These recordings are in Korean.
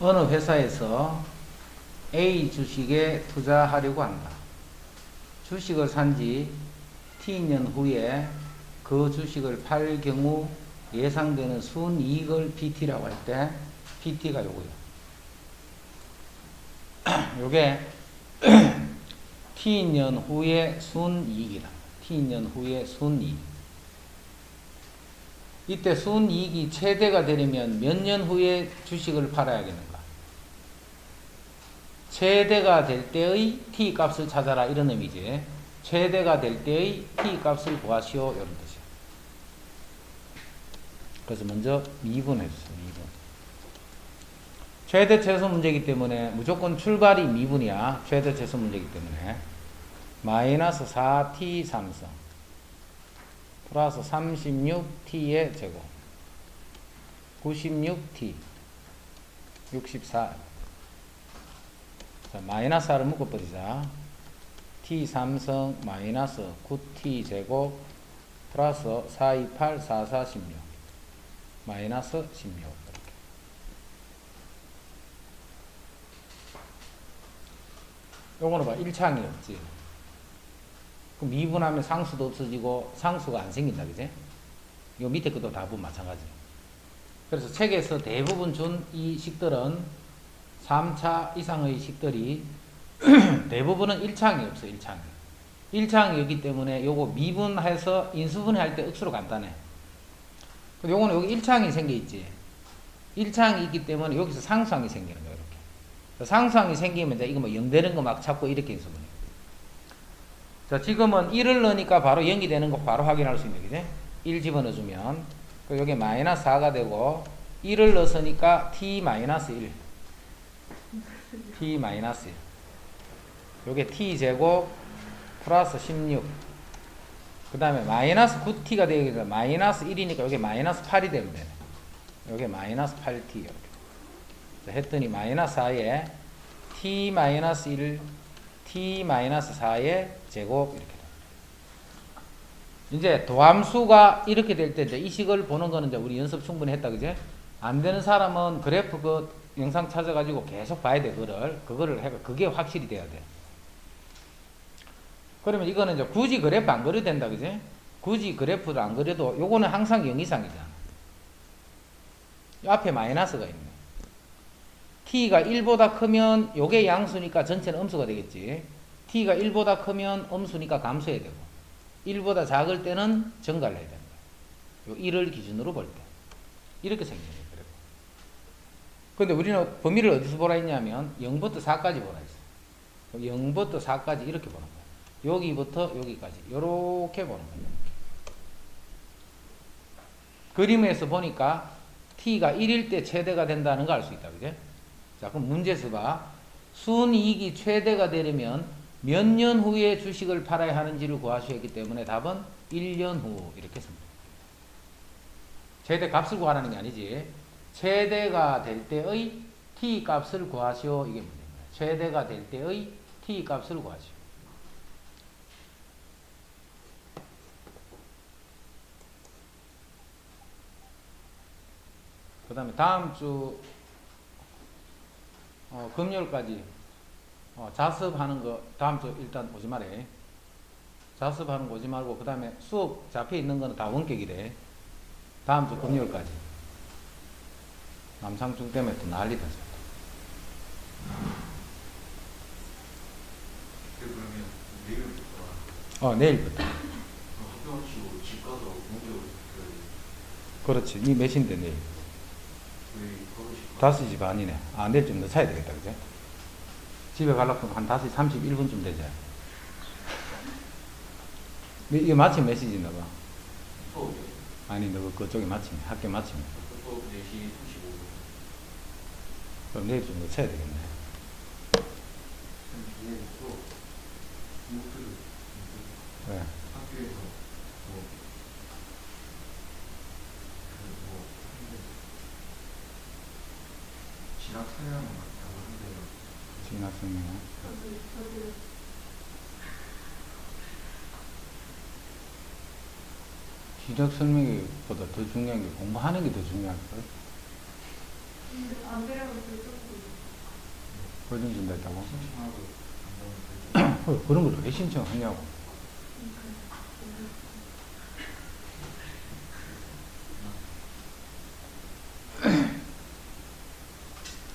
어느 회사에서 A 주식에 투자하려고 한다. 주식을 산 지 T년 후에 그 주식을 팔 경우 예상되는 순이익을 PT라고 할 때 PT가 요거예요. 요게 T년 후의 순이익이다. T년 후의 순이익. 이때 순이익이 최대가 되려면 몇 년 후에 주식을 팔아야겠는가? 최대가 될 때의 T 값을 찾아라 이런 의미지. 최대가 될 때의 T 값을 구하시오 이런 뜻이야. 그래서 먼저 미분해주세요. 미분. 최대 최소 문제이기 때문에 무조건 출발이 미분이야. 최대 최소 문제이기 때문에 마이너스 4T 삼성 플러스 36T의 제곱 96T 64. 자, 마이너스 4를 묶어버리자. T 삼성 마이너스 9T 제곱 플러스 428 44 16 마이너스 16. 요거는 봐. 1차항이 없지. 그럼 미분하면 상수도 없어지고 상수가 안 생긴다. 그지? 요 밑에 것도 다분 마찬가지. 그래서 책에서 대부분 준 이 식들은 3차 이상의 식들이 대부분은 1차항이 없어요. 1차항이. 1차항이었기 때문에 요거 미분해서 인수분해 할 때 억수로 간단해. 근데 요거는 여기 1차항이 생겨있지. 1차항이 있기 때문에 여기서 상수항이 생기는 거예요. 이렇게. 상수항이 생기면 이제 이거 뭐 0 되는 거 막 찾고 이렇게 인수분해. 자, 지금은 1을 넣으니까 바로 0이 되는 거 바로 확인할 수 있는 거지. 1 집어넣어주면 여기 마이너스 4가 되고 1을 넣었으니까 T-1 T-1 요게 T제곱 플러스 16 그 다음에 마이너스 9T가 되겠다. 마이너스 1이니까 요게 마이너스 8이 되면 되네. 요게 마이너스 8T 이렇게 했더니 마이너스 4에 T-1 T-4의 제곱 이렇게 됩니다. 이제 도함수가 이렇게 될 때 이제 이 식을 보는 거는 이제 우리 연습 충분히 했다. 그제? 안 되는 사람은 그래프 그 영상 찾아가지고 계속 봐야 돼. 그거를 해가 그게 확실히 돼야 돼. 그러면 이거는 이제 굳이 그래프 안 그려도 된다. 그제? 굳이 그래프를 안 그려도 요거는 항상 0 이상이잖아. 요 앞에 마이너스가 있네. T가 1보다 크면 요게 양수니까 전체는 음수가 되겠지. T가 1보다 크면 음수니까 감수해야 되고 1보다 작을 때는 증가를 해야 됩니다. 요 1을 기준으로 볼 때. 이렇게 생기는 거예요. 근데 우리는 범위를 어디서 보라 했냐면 0부터 4까지 보라 했어. 0부터 4까지 이렇게 보는 거예요. 여기부터 여기까지 요렇게 보는 거예요. 그림에서 보니까 T가 1일 때 최대가 된다는 거 알 수 있다. 그제? 자, 그럼 문제에서 봐. 순이익이 최대가 되려면 몇 년 후에 주식을 팔아야 하는지를 구하시기 때문에 답은 1년 후 이렇게 씁니다. 최대 값을 구하라는 게 아니지. 최대가 될 때의 T 값을 구하시오. 이게 문제입니다. 최대가 될 때의 T 값을 구하시오. 그 다음에 다음 주 금요일까지 자습하는 거 다음 주 일단 오지 말해. 자습하는 거 오지 말고 그 다음에 수업 잡혀 있는 거는 다 원격이래. 다음 주 금요일까지. 남상충 때문에 또 난리다. 그러면 내일부터. 내일부터. 학교 마치고 집 가서 공부를 그렇지. 니 몇 시인데 내일? 거의 5시 반이네. 내일 좀 늦어야 되겠다. 그제? 집에 가려면 한 5시 31분쯤 되지. 이거 마침 몇 시지 너가? 수업이 아니 너 그쪽에 마침 학교 마침. 수업 4시 35분. 그럼 내일 좀 늦어야 되겠네. 내일 수업 목소리 왜? 학교에서 진학 설명을 맡다고 하는데요. 진학 설명. 지적 설명보다 더 중요한 게 공부하는 게 더 중요할걸? 안 배려면 그 보증 준다 했다고? 신청하고 안 되면 그런 걸 왜 신청하냐고.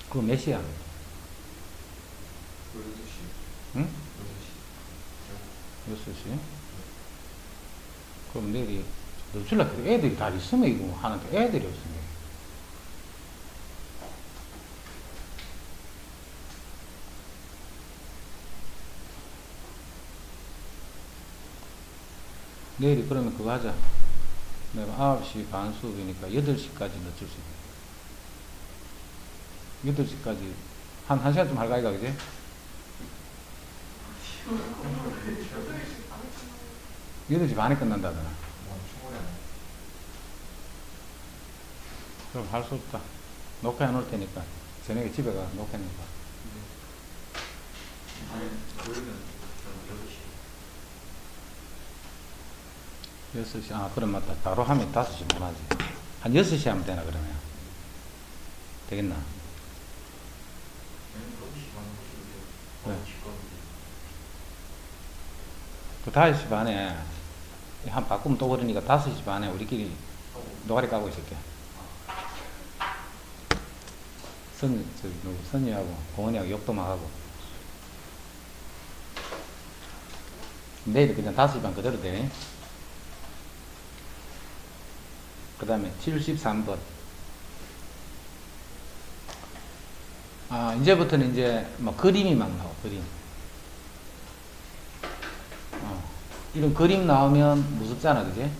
그거 몇 시야? 6시. 응? 6시. 6시? 그럼 내일이 늦출라 그래. 애들이 다 있으면 이거 하는데 애들이 없으면. 내일이 그러면 그거 하자. 내가 9시 반 수업이니까 8시까지 늦출 수 있게. 8시까지 한 1시간 좀 할까 이가 그지? 8시 반에 끝난다더라. 충분히 안 돼. 그럼 할 수 없다. 녹화해 놓을 테니까 저녁에 집에 가 녹화해 놓을까. 저희는 6시. 6시, 그럼 맞다. 바로 하면 5시 못 하지. 한 6시 하면 되나, 그러면? 되겠나? 9시 반 네. 9시 거든요. 그 5시 반에, 한 바꾸면 또 그러니까 5시 반에 우리끼리 노가리 까고 있을게. 선이하고, 공원이하고 욕도 막 하고. 내일 그냥 5시 반 그대로 돼. 그 다음에 73번. 이제부터는 이제 뭐 그림이 막 나와, 그림. 이런 그림 나오면 무섭잖아, 그지?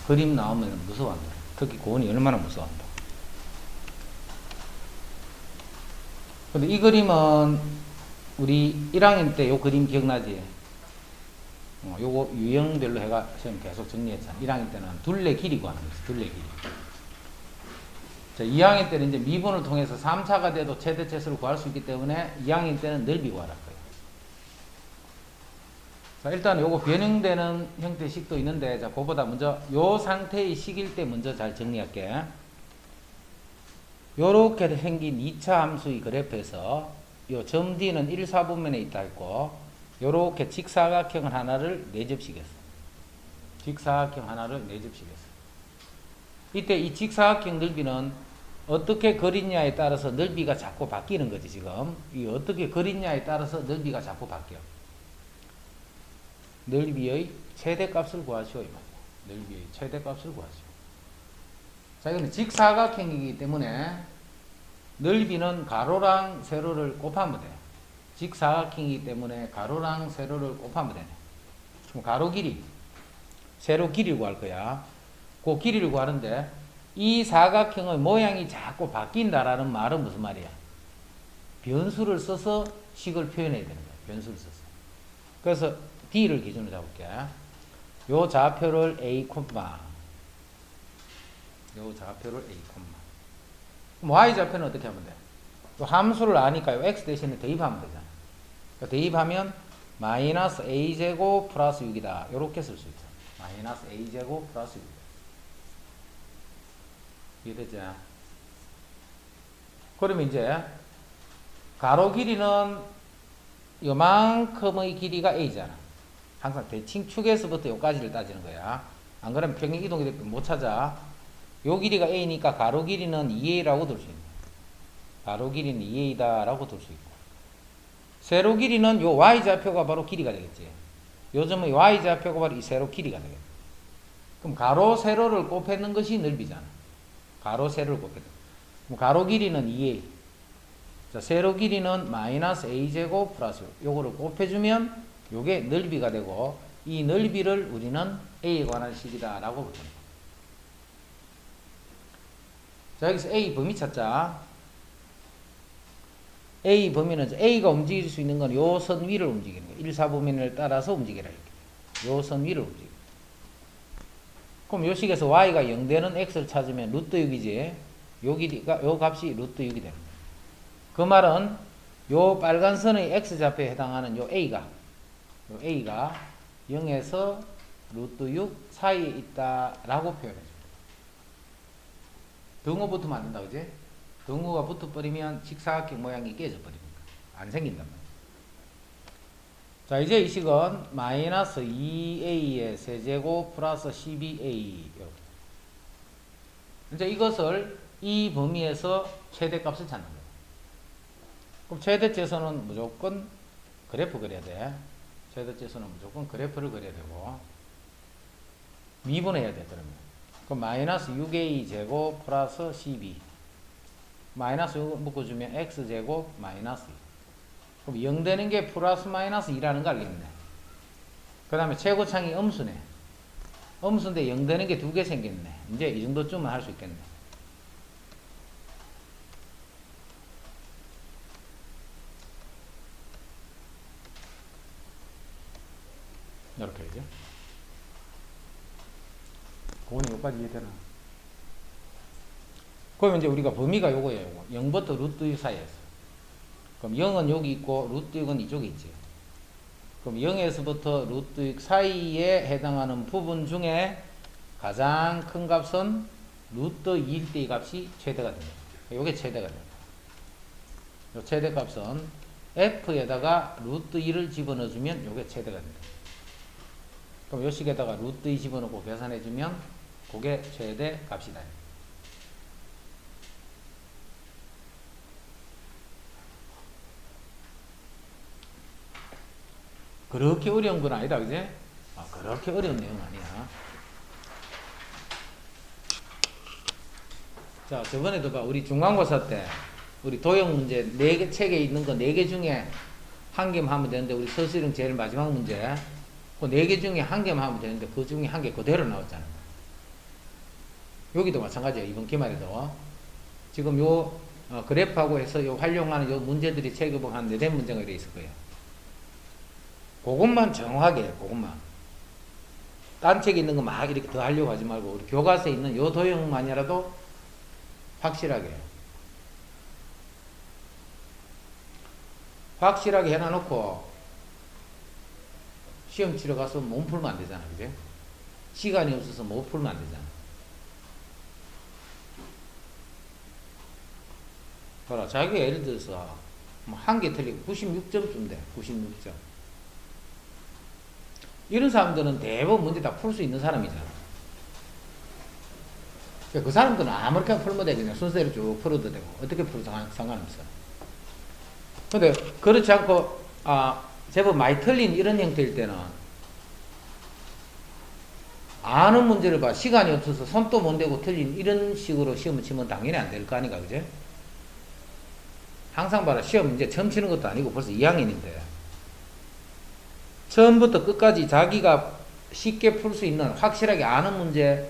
그림 나오면 무서워한다. 특히 고은이 얼마나 무서워한다. 근데 이 그림은 우리 1학년 때 요 그림 기억나지? 요거 유형별로 해가 시험 계속 정리했잖아. 1학년 때는 둘레 길이 구하는 거지, 둘레 길이. 자, 2학년 때는 이제 미분을 통해서 3차가 돼도 최대체수를 구할 수 있기 때문에 2학년 때는 넓이 구하라 거예요. 자, 일단 요거 변형되는 형태의 식도 있는데, 자, 그거보다 먼저 요 상태의 식일 때 먼저 잘 정리할게. 요렇게 생긴 2차 함수의 그래프에서 요 점 D는 1, 4분면에 있다 했고, 요렇게 직사각형 하나를 내접시겠어. 직사각형 하나를 내접시겠어. 이때 이 직사각형 넓이는 어떻게 그리냐에 따라서 넓이가 자꾸 바뀌는 거지, 지금. 이 어떻게 그리냐에 따라서 넓이가 자꾸 바뀌어. 넓이의 최대값을 구하시오, 이 말이야. 넓이의 최대값을 구하시오. 자, 이거는 직사각형이기 때문에 넓이는 가로랑 세로를 곱하면 돼. 직사각형이기 때문에 가로랑 세로를 곱하면 되네. 그럼 가로 길이, 세로 길이를 구할 거야. 그 길이를 구하는데 이 사각형의 모양이 자꾸 바뀐다라는 말은 무슨 말이야? 변수를 써서 식을 표현해야 되는 거야. 변수를 써서. 그래서 D를 기준으로 잡을게. 요 좌표를 A, 요 좌표를 A, 그럼 Y 좌표는 어떻게 하면 돼? 요 함수를 아니까 요 X 대신에 대입하면 되잖아. 그러니까 대입하면 마이너스 A제곱 플러스 6이다. 요렇게 쓸 수 있어. 마이너스 A제곱 플러스 6. 이해되지? 그러면 이제 가로 길이는 요만큼의 길이가 A잖아. 항상 대칭 축에서부터 요까지를 따지는 거야. 안 그러면 평행 이동이 못 찾아. 요 길이가 A니까 가로 길이는 2A라고 둘 수 있는 거야. 가로 길이는 2A다라고 둘 수 있고. 세로 길이는 요 Y좌표가 바로 길이가 되겠지. 요즘은 Y좌표가 바로 이 세로 길이가 되겠지. 그럼 가로, 세로를 곱했는 것이 넓이잖아. 가로, 세로를 곱했는. 그럼 가로 길이는 2A. 자, 세로 길이는 마이너스 A제곱 플러스 요거를 곱해주면 요게 넓이가 되고, 이 넓이를 우리는 A에 관한 식이다라고 부르는 거야. 자, 여기서 A 범위 찾자. A 범위는 A가 움직일 수 있는 건 요 선 위를 움직이는 거야. 1, 4범위를 따라서 움직이라 이렇게. 요 선 위를 움직여. 그럼 요 식에서 Y가 0되는 X를 찾으면 루트 6이지. 요 길이가, 요 값이 루트 6이 되는 거야. 그 말은 요 빨간 선의 X좌표에 해당하는 요 A가 0에서 루트 6 사이에 있다라고 표현해 줘. 등호 붙으면 안 된다, 그지? 등호가 붙어버리면 직사각형 모양이 깨져 버립니다. 안 생긴단 말이야. 자, 이제 이 식은 마이너스 2a의 세제곱 플러스 12a. 이제 이것을 이 범위에서 최대값을 찾는 거예요. 그럼 최대치에서는 무조건 그래프 그려야 돼. 최대치에서는 무조건 그래프를 그려야 되고 미분해야 돼. 그럼 마이너스 6a 제곱 플러스 12 마이너스 6 묶어주면 x제곱 마이너스 2. 그럼 0 되는 게 플러스 마이너스 2라는 거 알겠네. 그 다음에 최고창이 음수네. 음수인데 0 되는 게 2개 생겼네. 이제 이 정도쯤은 할 수 있겠네. 이렇게 이제. 그거는 여기까지 이해되나? 그러면 이제 우리가 범위가 요거예요. 요거. 0부터 루트 6 사이에서. 그럼 0은 여기 있고 루트 6은 이쪽에 있지. 그럼 0에서부터 루트 6 사이에 해당하는 부분 중에 가장 큰 값은 루트 2일 때 이 값이 최대가 됩니다. 요게 최대가 됩니다. 요 최대값은 f에다가 루트 2를 집어넣어주면 요게 최대가 됩니다. 그럼 요 식에다가 루트 2 집어넣고 계산해주면 그게 최대 값이다. 그렇게 어려운 건 아니다, 그지? 그렇게 어려운 내용 아니야. 자, 저번에도 봐. 우리 중간고사 때, 우리 도형 문제 4개, 책에 있는 거 4개 중에 한 개만 하면 되는데, 우리 서술형 제일 마지막 문제, 그 4개 중에 한 개만 하면 되는데, 그 중에 한 개 그대로 나왔잖아. 여기도 마찬가지야, 이번 기말에도. 지금 요, 그래프하고 해서 요 활용하는 요 문제들이 책에 보면 한 4대 문제가 이렇게 있을 거예요. 그것만 정확하게 해, 그것만. 딴 책에 있는 거 막 이렇게 더 하려고 하지 말고, 우리 교과서에 있는 요 도형만이라도 확실하게 해. 확실하게 해놔놓고, 시험 치러 가서 못 풀면 안 되잖아, 그죠? 시간이 없어서 못 풀면 안 되잖아. 봐라, 자기가 예를 들어서, 뭐 한 개 틀리고 96점쯤 돼, 96점. 이런 사람들은 대부분 문제 다 풀 수 있는 사람이잖아. 그 사람들은 아무렇게나 풀면 돼. 그냥 순서대로 쭉 풀어도 되고. 어떻게 풀어도 상관없어. 근데 그렇지 않고, 제법 많이 틀린 이런 형태일 때는, 아는 문제를 봐. 시간이 없어서 손도 못 대고 틀린 이런 식으로 시험을 치면 당연히 안 될 거 아닌가, 그제? 항상 봐라. 시험 이제 처음 치는 것도 아니고 벌써 2학년인데. 처음부터 끝까지 자기가 쉽게 풀 수 있는 확실하게 아는 문제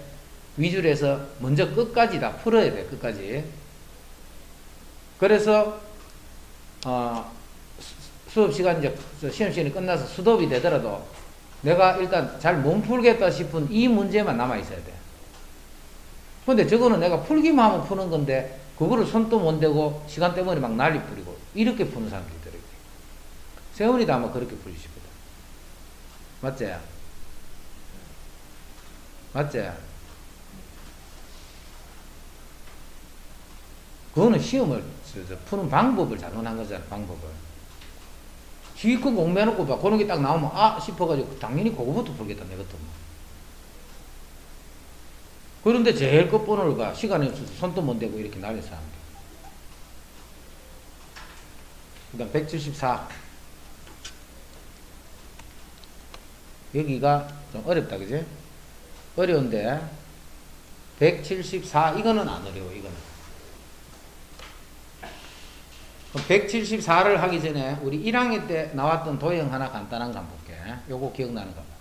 위주로 해서 먼저 끝까지 다 풀어야 돼. 끝까지. 그래서 수업 시간 이제 시험 시간이 끝나서 스톱이 되더라도 내가 일단 잘 못 풀겠다 싶은 이 문제만 남아 있어야 돼. 근데 저거는 내가 풀기만 하면 푸는 건데 그거를 손도 못 대고 시간 때문에 막 난리 뿌리고 이렇게 푸는 사람들이 있더라고요. 세훈이도 아마 그렇게 풀리실 거다. 맞지? 맞지? 그거는 시험을 푸는 방법을 잘못한 거잖아. 방법을. 지휘권 공부해놓고 봐. 그런 게 딱 나오면 싶어가지고 당연히 그거부터 풀겠다. 내 같으면. 그런데 제일 끝번호를 봐. 시간이 없어서 손도 못 대고 이렇게 날린 사람들. 그 다음 174. 여기가 좀 어렵다, 그지? 어려운데 174 이거는 안 어려워. 이거는. 그럼 174를 하기 전에 우리 1학년 때 나왔던 도형 하나 간단한 거 한번 볼게. 요거 기억나는 거 봐.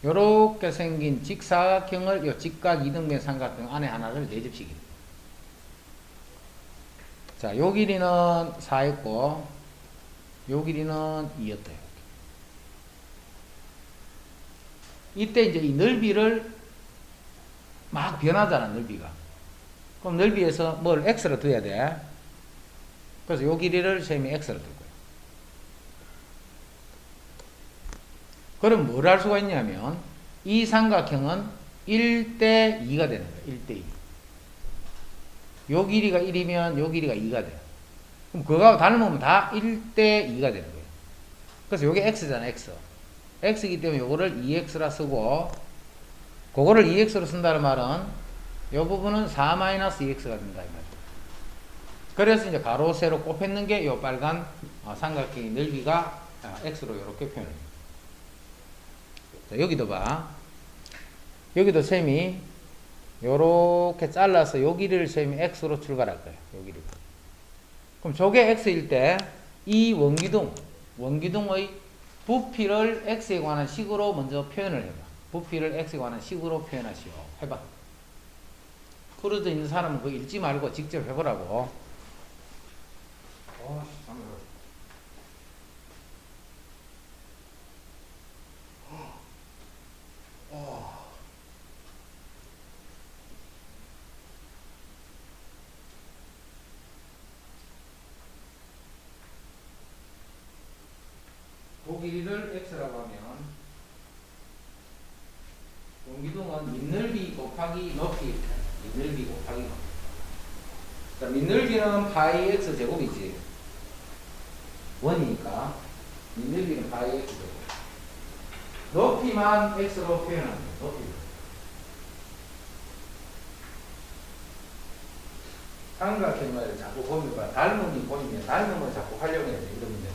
요렇게 생긴 직사각형을 요 직각 이등변 삼각형 안에 하나를 내접시키. 자, 요 길이는 4였고 요 길이는 2였대요. 이때 이제 이 넓이를 막 변하잖아, 넓이가. 그럼 넓이에서 뭘 x로 둬야 돼. 그래서 요 길이를 셈이 x로 둘 거예요. 그럼 뭘 할 수가 있냐면 이 삼각형은 1대 2가 되는 거예요. 1대 2. 요 길이가 1이면 요 길이가 2가 돼요. 그럼 그거하고 닮으면 다 1대 2가 되는 거예요. 그래서 요게 x잖아, x. x이기 때문에 요거를 2x라 쓰고, 그거를 2x로 쓴다는 말은 요 부분은 4-2x가 된다 이 말이죠. 그래서 이제 가로 세로 곱했는 게 요 빨간 삼각형의 넓이가 x로 이렇게 표현합니다. 자, 여기도 봐. 여기도 셈이 요렇게 잘라서 요 길이를 셈이 x로 출발할 거예요. 요 길이. 그럼 저게 x일 때 이 원기둥의 부피를 x에 관한 식으로 먼저 표현을 해봐. 부피를 x에 관한 식으로 표현하시오. 해봐. 풀어져 있는 사람은 그거 읽지 말고 직접 해보라고. 잠깐만. 그 길이를 x라고 하면 원기둥은 밑넓이 곱하기 높이, 밑넓이 곱하기 높이. 자, 밑넓이는 파이 x 제곱이지. 원이니까 밑넓이는 파이 x 제곱. 높이만 x로 표현합니다. 높이. 삼각형을 자꾸 보면 닮음이 보이면 닮음을 자꾸 활용해야 돼. 이런 문제는.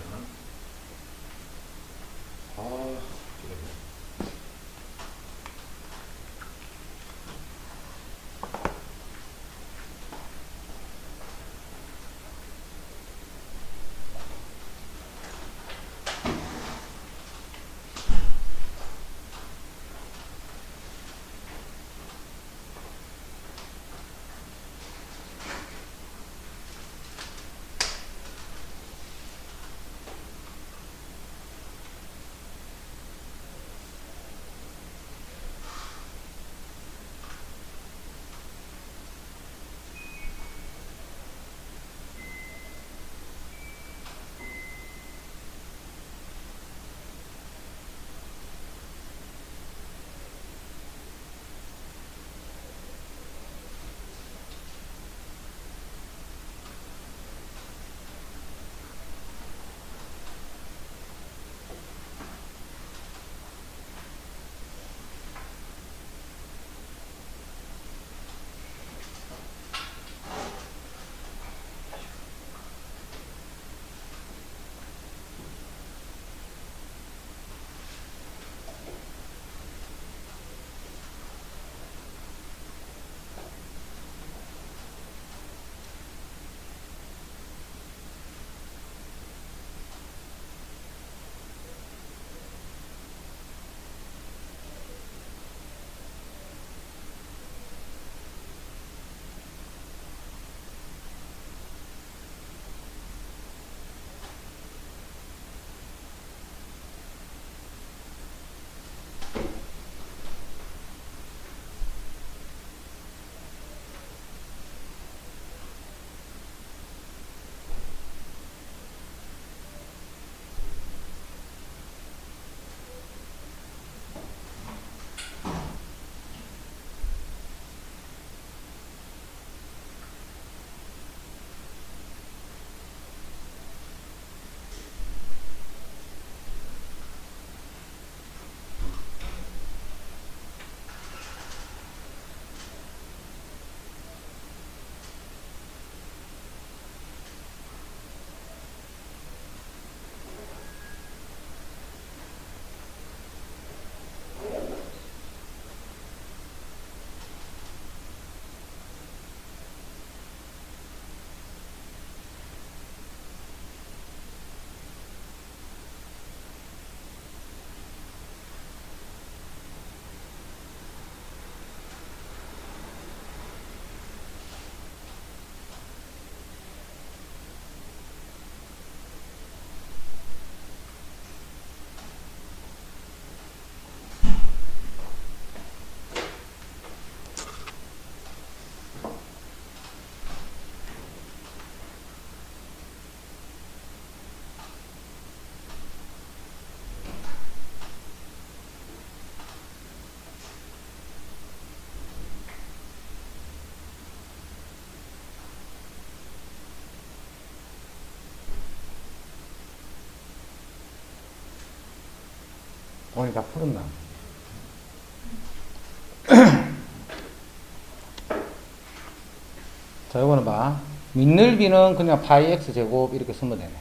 오늘 다 풀었나? 자, 이거는 봐. 밑넓이는 그냥 파이 x 제곱 이렇게 쓰면 되네.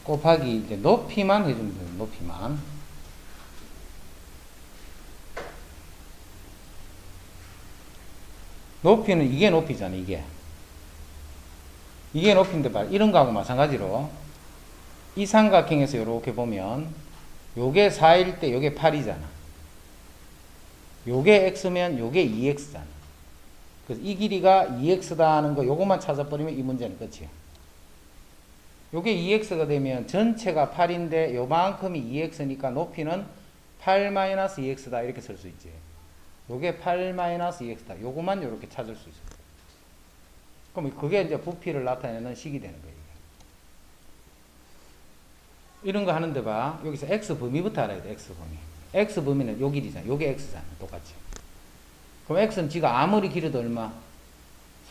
곱하기 이제 높이만 해주면 돼요. 높이만. 높이는 이게 높이잖아. 이게 높이인데 봐. 이런 거하고 마찬가지로 이 삼각형에서 이렇게 보면 요게 4일 때 요게 8이잖아. 요게 x면 요게 2x잖아. 그래서 이 길이가 2x다 하는 거 요것만 찾아버리면 이 문제는 끝이야. 요게 2x가 되면 전체가 8인데 요만큼이 2x니까 높이는 8-2x다 이렇게 쓸 수 있지. 요게 8-2x다. 요것만 요렇게 찾을 수 있어. 그럼 그게 이제 부피를 나타내는 식이 되는 거예요. 이런 거 하는데 봐. 여기서 x 범위부터 알아야 돼. x 범위. x 범위는 요 길이잖아. 요게 x잖아. 똑같이. 그럼 x는 지가 아무리 길어도 얼마?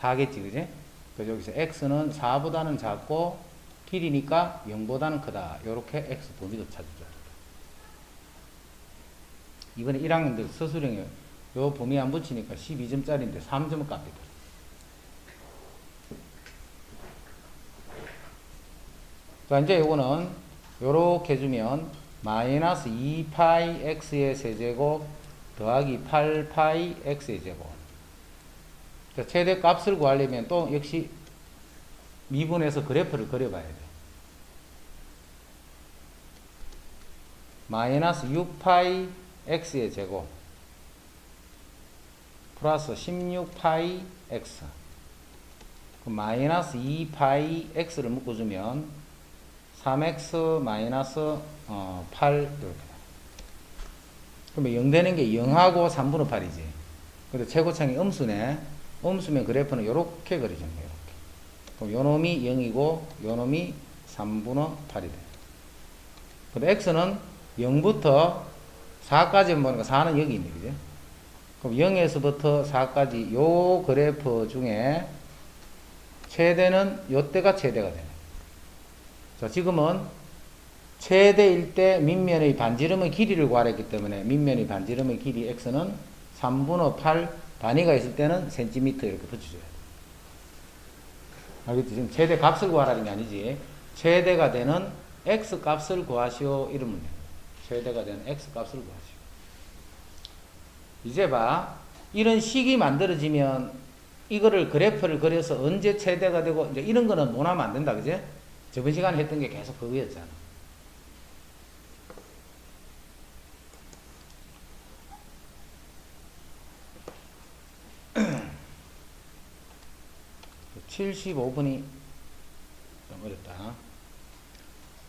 4겠지. 그지? 그래서 여기서 x는 4보다는 작고 길이니까 0보다는 크다. 요렇게 x 범위도 찾아줘야 돼. 이번에 1학년들 서술형에 요 범위 안 붙이니까 12점짜리인데 3점을 깎이더라. 자, 이제 요거는 요렇게 해주면 마이너스 2파이 x의 세제곱 더하기 8파이 x의 제곱. 자, 최대 값을 구하려면 또 역시 미분해서 그래프를 그려봐야 돼. 마이너스 6파이 x의 제곱 플러스 16파이 x. 그 마이너스 2파이 x를 묶어주면 3x 마이너스 8 이렇게. 그러면 0 되는 게 0하고 3분의 8이지. 근데 최고창이 음수네. 음수면 그래프는 이렇게 그려지는 거예요. 이렇게. 그럼 요 놈이 0이고 요 놈이 3분의 8이 돼. 근데 x는 0부터 4까지 보니까 4는 여기 있네. 그죠? 그럼 0에서부터 4까지 요 그래프 중에 최대는 요때가 최대가 되네. 자, 지금은 최대일 때 밑면의 반지름의 길이를 구하랬기 때문에 밑면의 반지름의 길이 x는 3분의 8 단위가 있을 때는 센티미터 이렇게 붙여줘야 돼. 알겠지? 지금 최대 값을 구하라는 게 아니지. 최대가 되는 x 값을 구하시오 이런 문제. 최대가 되는 x 값을 구하시오. 이제 봐. 이런 식이 만들어지면 이거를 그래프를 그려서 언제 최대가 되고 이제 이런 거는 논하면 안 된다. 그지? 저번 시간에 했던 게 계속 그거였잖아. (75분이) 좀 어렵다.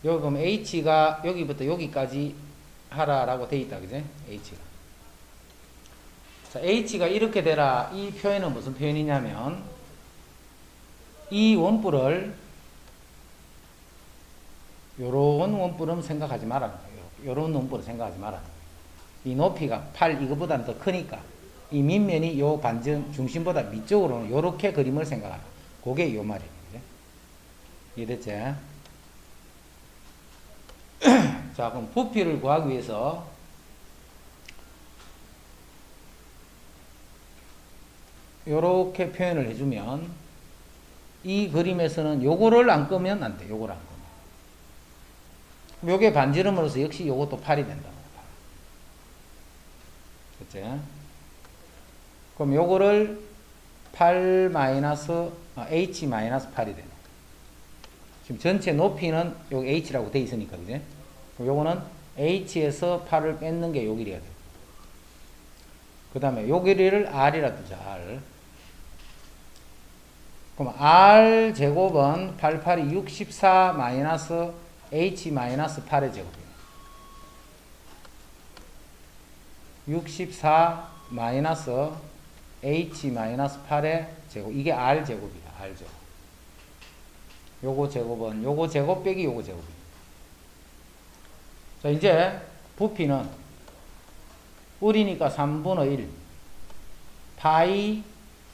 여기 보면 h가 여기부터 여기까지 하라라고 돼 있다. 그지? h가. 자, h가 이렇게 되라. 이 표현은 무슨 표현이냐면 이 원뿔을 요런 원뿔은 생각하지 말라는 거예요. 요런 원뿔은 생각하지 말라는 거예요. 이 높이가 8 이거보다는 더 크니까 이 밑면이 요 반전 중심보다 밑쪽으로는 요렇게 그림을 생각하라. 그게 요 말이에요. 이해됐지? 자, 그럼 부피를 구하기 위해서 요렇게 표현을 해주면 이 그림에서는 요거를 안 끄면 안 돼. 요거를 안 끄면. 요게 반지름으로서 역시 요것도 8이 된다. 그치? 그럼 요거를 8 마이너스 h 마이너스 8이 되네. 지금 전체 높이는 요 h라고 돼 있으니까 그지? 그럼 요거는 h에서 8을 뺏는 게 요 길이가 돼. 그 다음에 요 길이를 r이라 두자. r. 그럼 r 제곱은 88이 64 마이너스 h 마이너스 8의 제곱이에요. 64 마이너스 h 마이너스 8의 제곱. 이게 r 제곱이다. r 제곱. 요거 제곱은 요거 제곱 빼기 요거 제곱이에요. 자, 이제 부피는 뿔이니까 3분의 1 파이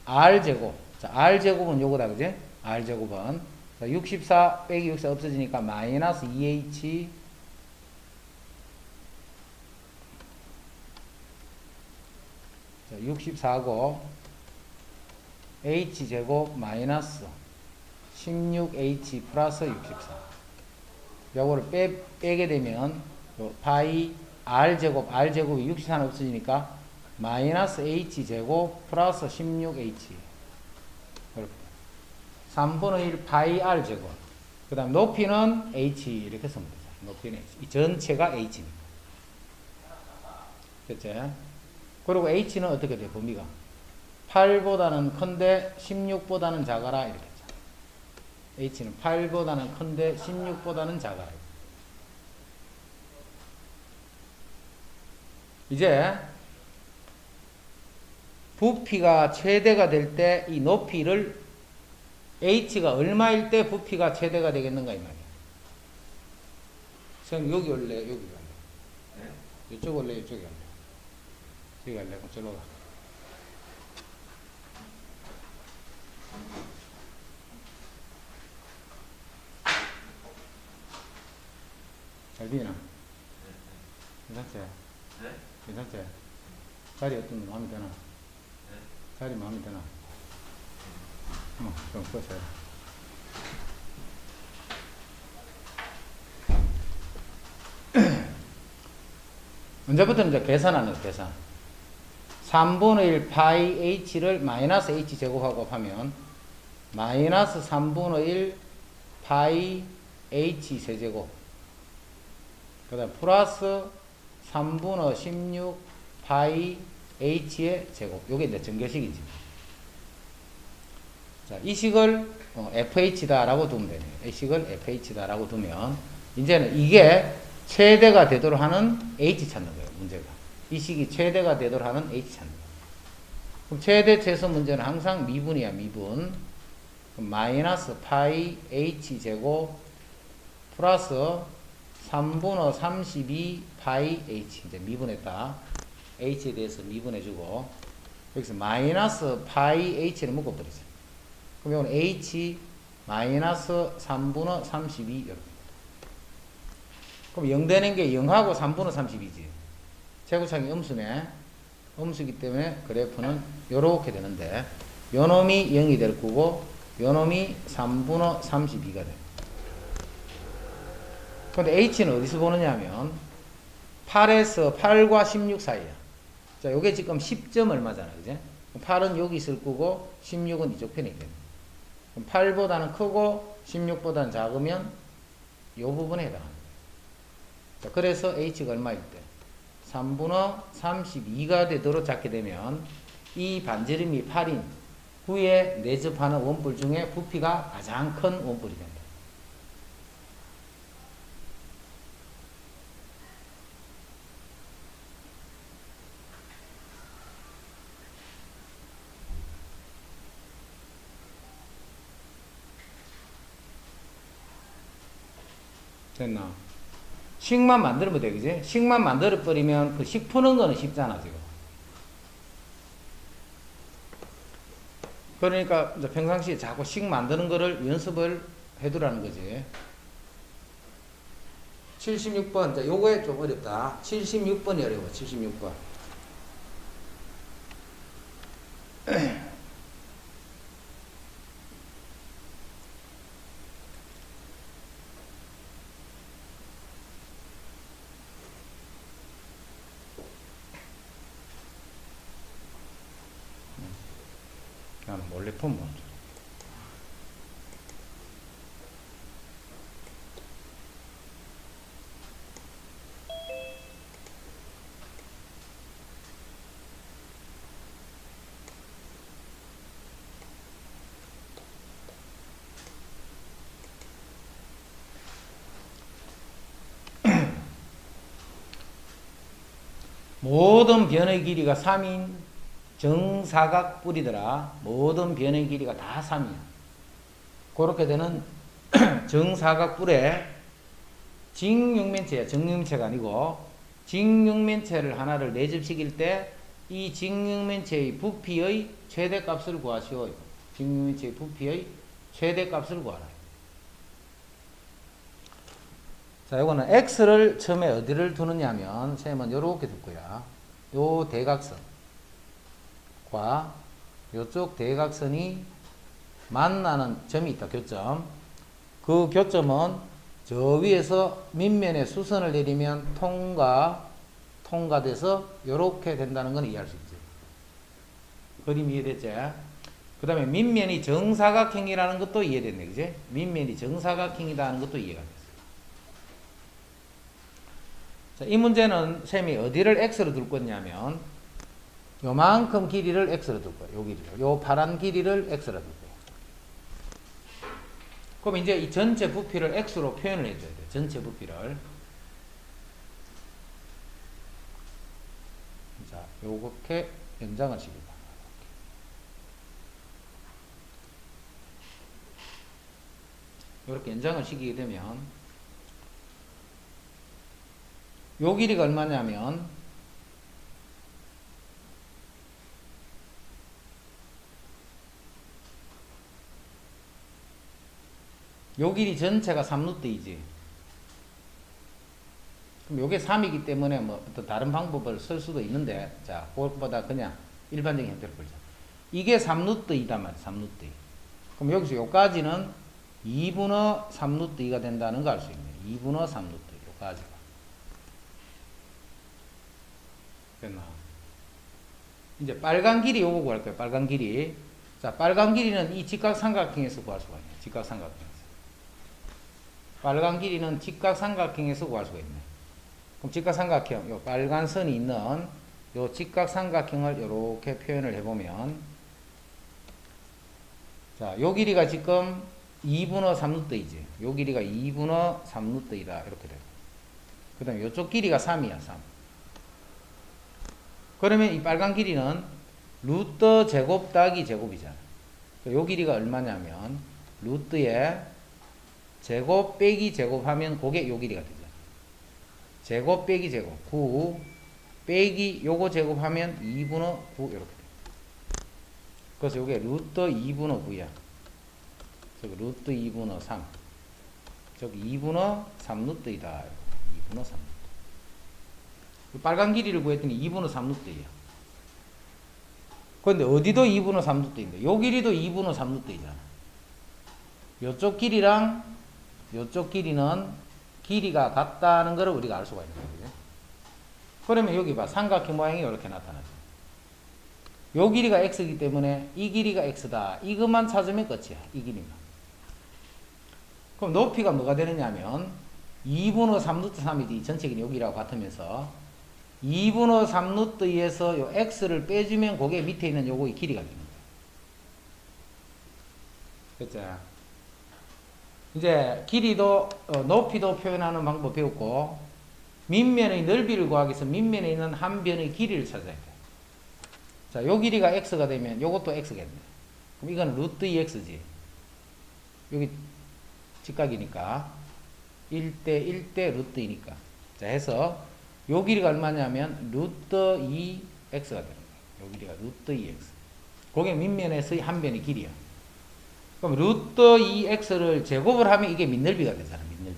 r 제곱. 자, r 제곱은 요거다. 그지? r 제곱은 자, 64 빼기 64 없어지니까 마이너스 2h 자, 64고 h제곱 마이너스 16h 플러스 64. 요거를 빼게 되면 요 파이 r제곱이 64는 없어지니까 마이너스 h제곱 플러스 16h. 이렇게 3분의 1 파이 r제곱. 그 다음 높이는 h 이렇게 쓰면 되죠. 높이는 h. 이 전체가 h입니다. 됐죠? 그리고 h는 어떻게 돼요? 범위가 8보다는 큰데 16보다는 작아라 이렇게 했죠. h는 8보다는 큰데 16보다는 작아라. 이제 부피가 최대가 될 때 이 높이를 h가 얼마일 때 부피가 최대가 되겠는가 이 말이야. 선생님 여기 올래 여기 갈래? 네? 이쪽 올래 이쪽에 갈래? 여기 갈래? 그럼 저로 가. 잘 되나? 괜찮지? 네? 괜찮지? 자리 어떤 거 마음에 드나? 네? 자리 마음에 드나? 그럼 꺼세요. 언제부터는 이제 계산하는 거예요, 계산. 3분의 1 파이 h를 마이너스 h 제곱하고 하면 마이너스 3분의 1 파이 h 세제곱 그 다음 플러스 3분의 16 파이 h의 제곱. 요게 이제 전개식이지. 자, 이 식을 fh다라고 두면 되네요. 이 식을 fh다라고 두면 이제는 이게 최대가 되도록 하는 h 찾는 거예요. 문제가. 이 식이 최대가 되도록 하는 h 찾는 거예요. 그럼 최대 최소 문제는 항상 미분이야. 미분. 그럼 마이너스 파이 h 제곱 플러스 3분의 32 파이 h. 이제 미분했다. h에 대해서 미분해주고 여기서 마이너스 파이 h를 묶어버리죠. 그럼 이건 h 마이너스 3분의 32 이렇게. 그럼 0 되는 게 0하고 3분의 32지. 제곱창이 음수네. 음수기 때문에 그래프는 요렇게 되는데 요 놈이 0이 될 거고 요 놈이 3분의 32가 돼. 근데 h는 어디서 보느냐 하면 8에서 8과 16 사이야. 자, 요게 지금 10점 얼마잖아. 그지? 8은 여기 있을 거고 16은 이쪽 편에 있거든. 그럼 8보다는 크고 16보다는 작으면 요 부분에 해당합니다. 자, 그래서 h가 얼마일 때? 3분의 32가 되도록 잡게 되면 이 반지름이 8인 후에 내접하는 원뿔 중에 부피가 가장 큰 원뿔이 된다. 됐나? 식만 만들면 돼, 그지? 식만 만들어버리면 그 식 푸는 거는 쉽잖아, 지금. 그러니까 이제 평상시에 자꾸 식 만드는 거를 연습을 해두라는 거지. 76번. 자, 요거에 좀 어렵다. 76번이 어려워, 76번. 나는 몰래 품 먼저. 모든 변의 길이가 3인 정사각 뿔이더라. 모든 변의 길이가 다 3이야. 그렇게 되는 정사각 뿔에 직육면체야. 정육면체가 아니고 직육면체를 하나를 내접시킬 때 이 직육면체의 부피의 최대값을 구하시오. 직육면체의 부피의 최대값을 구하라. 자, 이거는 x를 처음에 어디를 두느냐 하면 쌤은 요렇게 둘 거야. 요 대각선. 과 요쪽 대각선이 만나는 점이 있다. 교점. 그 교점은 저 위에서 밑면에 수선을 내리면 통과돼서 이렇게 된다는 건 이해할 수 있지. 그림 이해됐지? 그 다음에 밑면이 정사각형이라는 것도 이해됐네. 그지? 밑면이 정사각형이라는 것도 이해가 됐어. 자, 이 문제는 쌤이 어디를 x로 둘 거냐면 요만큼 길이를 x로 둘 거야. 요 길이를. 요 파란 길이를 x로 둘 거야. 그럼 이제 이 전체 부피를 x로 표현을 해줘야 돼. 전체 부피를. 자, 요렇게 연장을 시킵니다. 요렇게 연장을 시키게 되면 요 길이가 얼마냐면 요 길이 전체가 3루트이지. 그럼 요게 3이기 때문에 뭐 어떤 다른 방법을 쓸 수도 있는데, 자, 그것보다 그냥 일반적인 형태를 보자. 이게 3루트이단 말이야, 3루트. 그럼 여기서 요까지는 2분의 3루트가 된다는 거 알 수 있네. 2분의 3루트, 요까지가. 됐나? 이제 빨간 길이 요거 구할 거예요, 빨간 길이. 자, 빨간 길이는 이 직각삼각형에서 구할 수가 있네. 직각삼각형에서. 빨간 길이는 직각삼각형에서 구할 수가 있네. 그럼 직각삼각형, 요 빨간 선이 있는 요 직각삼각형을 이렇게 표현을 해보면, 자, 요 길이가 지금 2분의 3루트이지. 요 길이가 2분의 3루트이다. 이렇게 돼요. 그 다음에 요쪽 길이가 3이야, 3. 그러면 이 빨간 길이는 루트 제곱 더하기 제곱이잖아. 요 길이가 얼마냐면 루트에 제곱 빼기 제곱하면 그게 요 길이가 되잖아. 제곱 빼기 제곱 9 빼기 요거 제곱하면 2분의 9 이렇게 돼. 그래서 요게 루트 2분의 9야. 저기 루트 2분의 3. 저기 2분의 3루트이다. 2분의 3루트. 빨간 길이를 구했더니 2분의 3루트예요. 그런데 어디도 2분의 3루트인데 요 길이도 2분의 3루트이잖아. 요쪽 길이랑 요쪽 길이는 길이가 같다는 것을 우리가 알 수가 있는 거죠. 그러면 여기 봐. 삼각형 모양이 이렇게 나타나죠. 요 길이가 x이기 때문에 이 길이가 x다. 이것만 찾으면 끝이야. 이 길이만. 그럼 높이가 뭐가 되느냐면 2분의 3루트 3이지. 전체 길이 여기라고 같으면서 2분의 3루트에서 요 x를 빼주면 그게 밑에 있는 요거의 길이가 되는 거야. 그쵸? 이제 길이도 높이도 표현하는 방법 배웠고 밑면의 넓이를 구하기 위해서 밑면에 있는 한 변의 길이를 찾아야 돼. 자, 요 길이가 x가 되면 요것도 x겠네. 그럼 이건 루트 2x지. 여기 직각이니까 1대 1대 루트 2니까. 자, 해서 요 길이가 얼마냐면 루트 2x가 되는 거야. 요 길이가 루트 2x. 그게 밑면에서의 한 변의 길이야. 그럼 루트 2x를 제곱을 하면 이게 밑넓이가 되잖아. 밑넓이.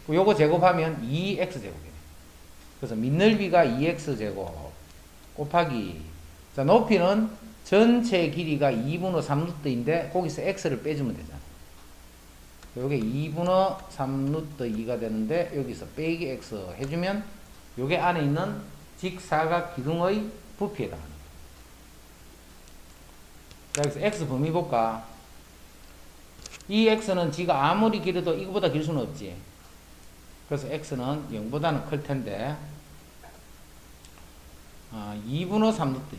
그럼 요거 제곱하면 2x 제곱이네. 그래서 밑넓이가 2x 제곱 곱하기, 자, 높이는 전체 길이가 2분의 3루트인데 거기서 x를 빼주면 되잖아. 요게 2분의 3루트 2가 되는데 여기서 빼기 x 해주면 요게 안에 있는 직사각 기둥의 부피에 해당합니다. 자, 여기서 x 범위 볼까? 이 x는 지가 아무리 길어도 이거보다 길 수는 없지. 그래서 x는 0보다는 클 텐데 2분의 3루트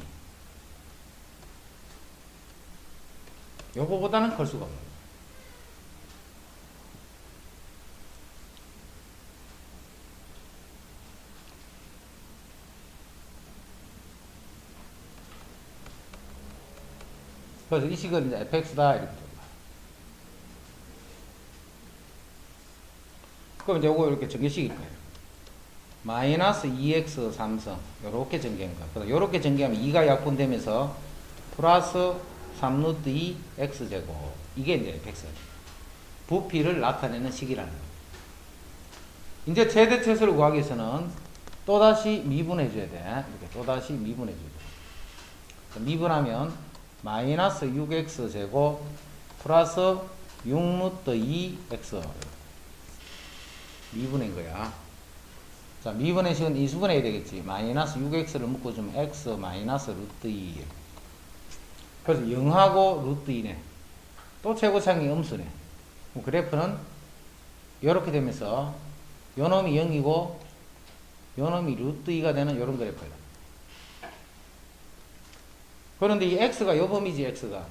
요거보다는 클 수가 없는. 그래서 이 식은 이제 fx다 이렇게 됩니다. 그럼 이제 요거 이렇게 전개식일 거예요. 마이너스 2x 3성 요렇게 전개한 거야. 그래서 요렇게 전개하면 2가 약분되면서 플러스 3루트 2 x제곱, 이게 이제 fx 부피를 나타내는 식이라는 거예요. 이제 최대최소를 구하기 위해서는 또다시 미분해 줘야 돼. 이렇게 또다시 미분해 줘야 돼. 미분하면 마이너스 6x 제곱 플러스 6루트 2x 미분인 거야. 자, 미분의 식은 이수분해야 되겠지. 마이너스 6x를 묶어주면 x 마이너스 루트 2. 그래서 0하고 루트 2네. 또 최고차항이 음수네. 그래프는 이렇게 되면서 요놈이 0이고 요놈이 루트 2가 되는 이런 그래프야. 그런데 이 x가 요 범위지. x가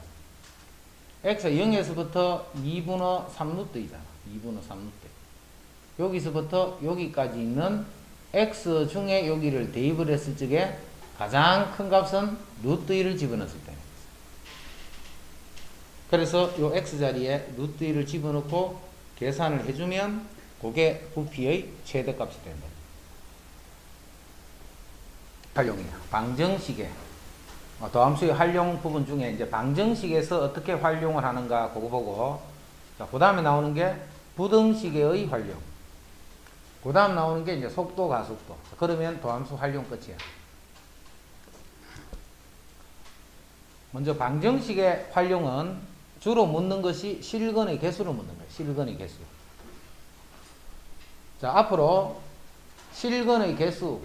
0에서부터 2분의 3루트 2잖아. 2분의 3루트. 여기서부터 여기까지 있는 x 중에 여기를 대입을 했을 적에 가장 큰 값은 루트 2를 집어넣었을 때. 그래서 요 x 자리에 루트 2를 집어넣고 계산을 해주면 그게 부피의 최대값이 된다. 활용이야. 방정식에 더함수의 활용 부분 중에 이제 방정식에서 어떻게 활용을 하는가 그거 보고, 자, 그 다음에 나오는 게 부등식의 활용. 그 다음 나오는 게 이제 속도 가속도. 그러면 더함수 활용 끝이야. 먼저 방정식의 활용은 주로 묻는 것이 실근의 개수를 묻는 거예요. 실근의 개수. 자, 앞으로 실근의 개수.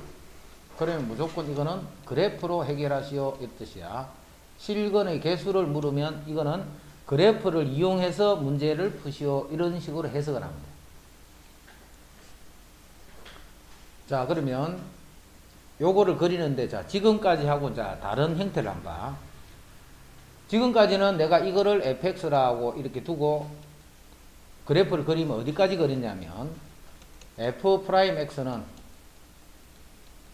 그러면 무조건 이거는 그래프로 해결하시오 이 뜻이야. 실근의 개수를 물으면 이거는 그래프를 이용해서 문제를 푸시오 이런 식으로 해석을 합니다. 자, 그러면 요거를 그리는데, 자, 지금까지 하고 자 다른 형태를 한번 봐. 지금까지는 내가 이거를 fx라고 이렇게 두고 그래프를 그리면 어디까지 그렸냐면 f'x는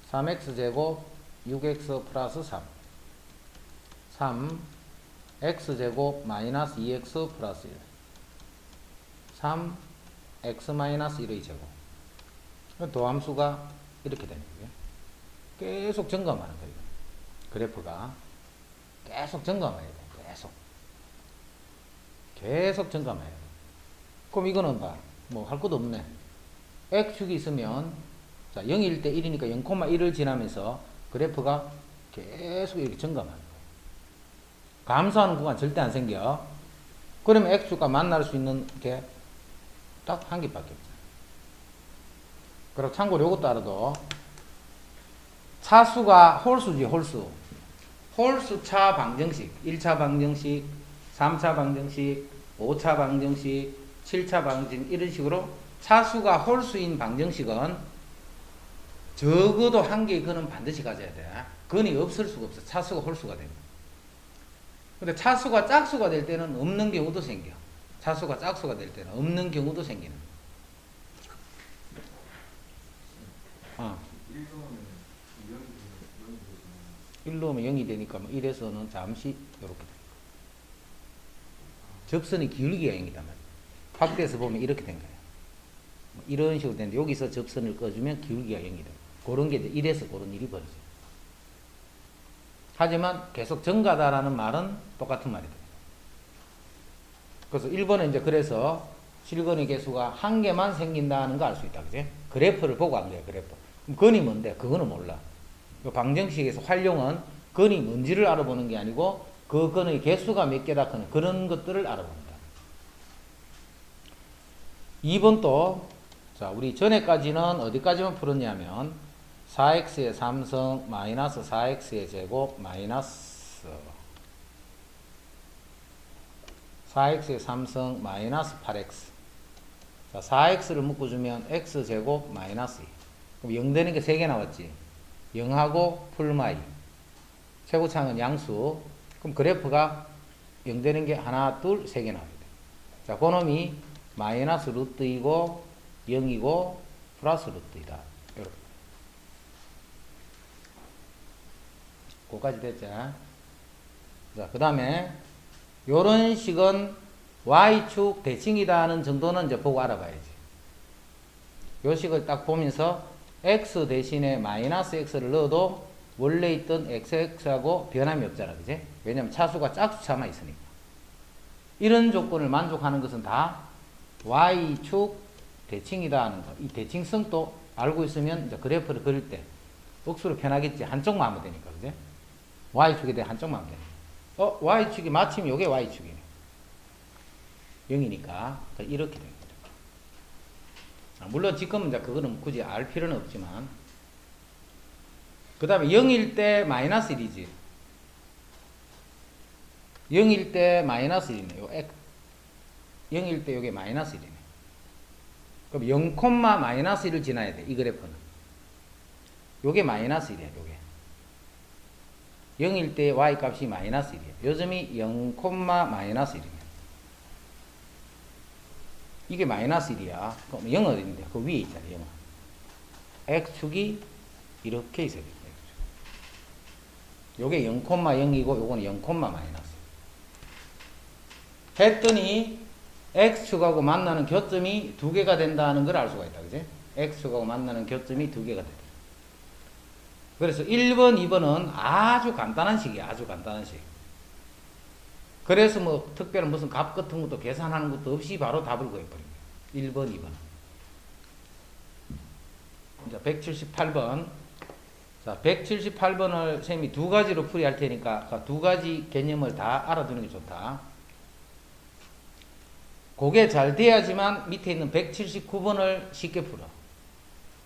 3x제곱 6x 플러스 3 3x제곱 마이너스 2x 플러스 1 3x 마이너스 1의 제곱. 도함수가 이렇게 되는 거예요. 계속 점검하는 거예요. 그래프가 계속 점검해야 돼. 계속 점검해야 돼. 그럼 이거는 봐. 뭐 할 것도 없네. x축이 있으면 자, 0일 때 1이니까 0,1을 지나면서 그래프가 계속 이렇게 점검하는 거예요. 감소하는 구간 절대 안 생겨. 그러면 x축과 만날 수 있는 게 딱 한 개밖에 없잖아. 그리고 참고로 이것도 알아도 차수가 홀수지, 홀수. 홀수차 방정식, 1차 방정식, 3차 방정식, 5차 방정식, 7차 방정식 이런 식으로 차수가 홀수인 방정식은 적어도 한 개의 근은 반드시 가져야 돼. 근이 없을 수가 없어. 차수가 홀수가 됩니다. 근데 차수가 짝수가 될 때는 없는 경우도 생겨. 차수가 짝수가 될 때는 없는 경우도 생기는. 1 넣으면 0이 되니까 뭐 1에서는 잠시 이렇게 돼. 접선이 기울기가 0이단 말이야. 확대해서 보면 이렇게 된 거예요. 이런 식으로 되는데 여기서 접선을 꺼주면 기울기가 0이 돼. 그런 게 이제 1에서 그런 일이 벌어져요. 하지만 계속 증가다라는 말은 똑같은 말이 돼요. 그래서 1번은 이제 그래서 실근의 개수가 한 개만 생긴다는 거 알 수 있다. 그지? 그래프를 보고 한 거야, 그래프. 그럼 근이 뭔데? 그거는 몰라. 방정식에서 활용은 근이 뭔지를 알아보는 게 아니고 그 근의 개수가 몇 개다 하는 그런 것들을 알아봅니다. 2번 또, 자, 우리 전에까지는 어디까지만 풀었냐면 4x의 3승 마이너스 4x의 제곱 마이너스 4x의 3승 마이너스 8x. 자, 4x를 묶어주면 x제곱 마이너스 2. 그럼 0 되는 게 3개 나왔지. 0하고 풀마이. 최고차항은 양수. 그럼 그래프가 0 되는 게 하나, 둘, 3개 나와야 돼. 자, 그놈이 마이너스 루트 2고 0이고 플러스 루트 2다. 이렇게. 그거까지 됐죠. 자, 그 다음에 요런 식은 y축 대칭이다 하는 정도는 이제 보고 알아봐야지. 요 식을 딱 보면서 x 대신에 마이너스 x를 넣어도 원래 있던 xx하고 변함이 없잖아. 그지? 왜냐면 차수가 짝수차만 있으니까. 이런 조건을 만족하는 것은 다 y축 대칭이다 하는 거. 이 대칭성도 알고 있으면 이제 그래프를 그릴 때 억수로 편하겠지. 한쪽만 하면 되니까. 그지? y축에 대해 한쪽만 돼. y축이 마침 요게 y축이네. 0이니까 이렇게 됩니다. 물론 지금은 이제 그거는 굳이 알 필요는 없지만, 그 다음에 0일 때 마이너스 1이지. 0일 때 마이너스 1이네. 0일 때 요게 마이너스 1이네. 그럼 0, 마이너스 1을 지나야 돼. 이 그래프는. 요게 마이너스 1이야. 요게. 0일 때 y 값이 마이너스 1이야. 요점이 0, 마이너스 1이야. 이게 마이너스 1이야. 그럼 0은 어디인데? 그 위에 있잖아. 0은. x축이 이렇게 있어야 돼. 요게 0,0이고 요거는 0, 마이너스. 했더니 x축하고 만나는 교점이 두 개가 된다는 걸 알 수가 있다. 그지? x축하고 만나는 교점이 두 개가 된다. 그래서 1번, 2번은 아주 간단한 식이야. 아주 간단한 식. 그래서 뭐 특별한 무슨 값 같은 것도 계산하는 것도 없이 바로 답을 구해버립니다. 1번, 2번. 자, 178번. 자, 178번을 쌤이 두 가지로 풀이할 테니까 두 가지 개념을 다 알아두는 게 좋다. 그게 잘 돼야지만 밑에 있는 179번을 쉽게 풀어.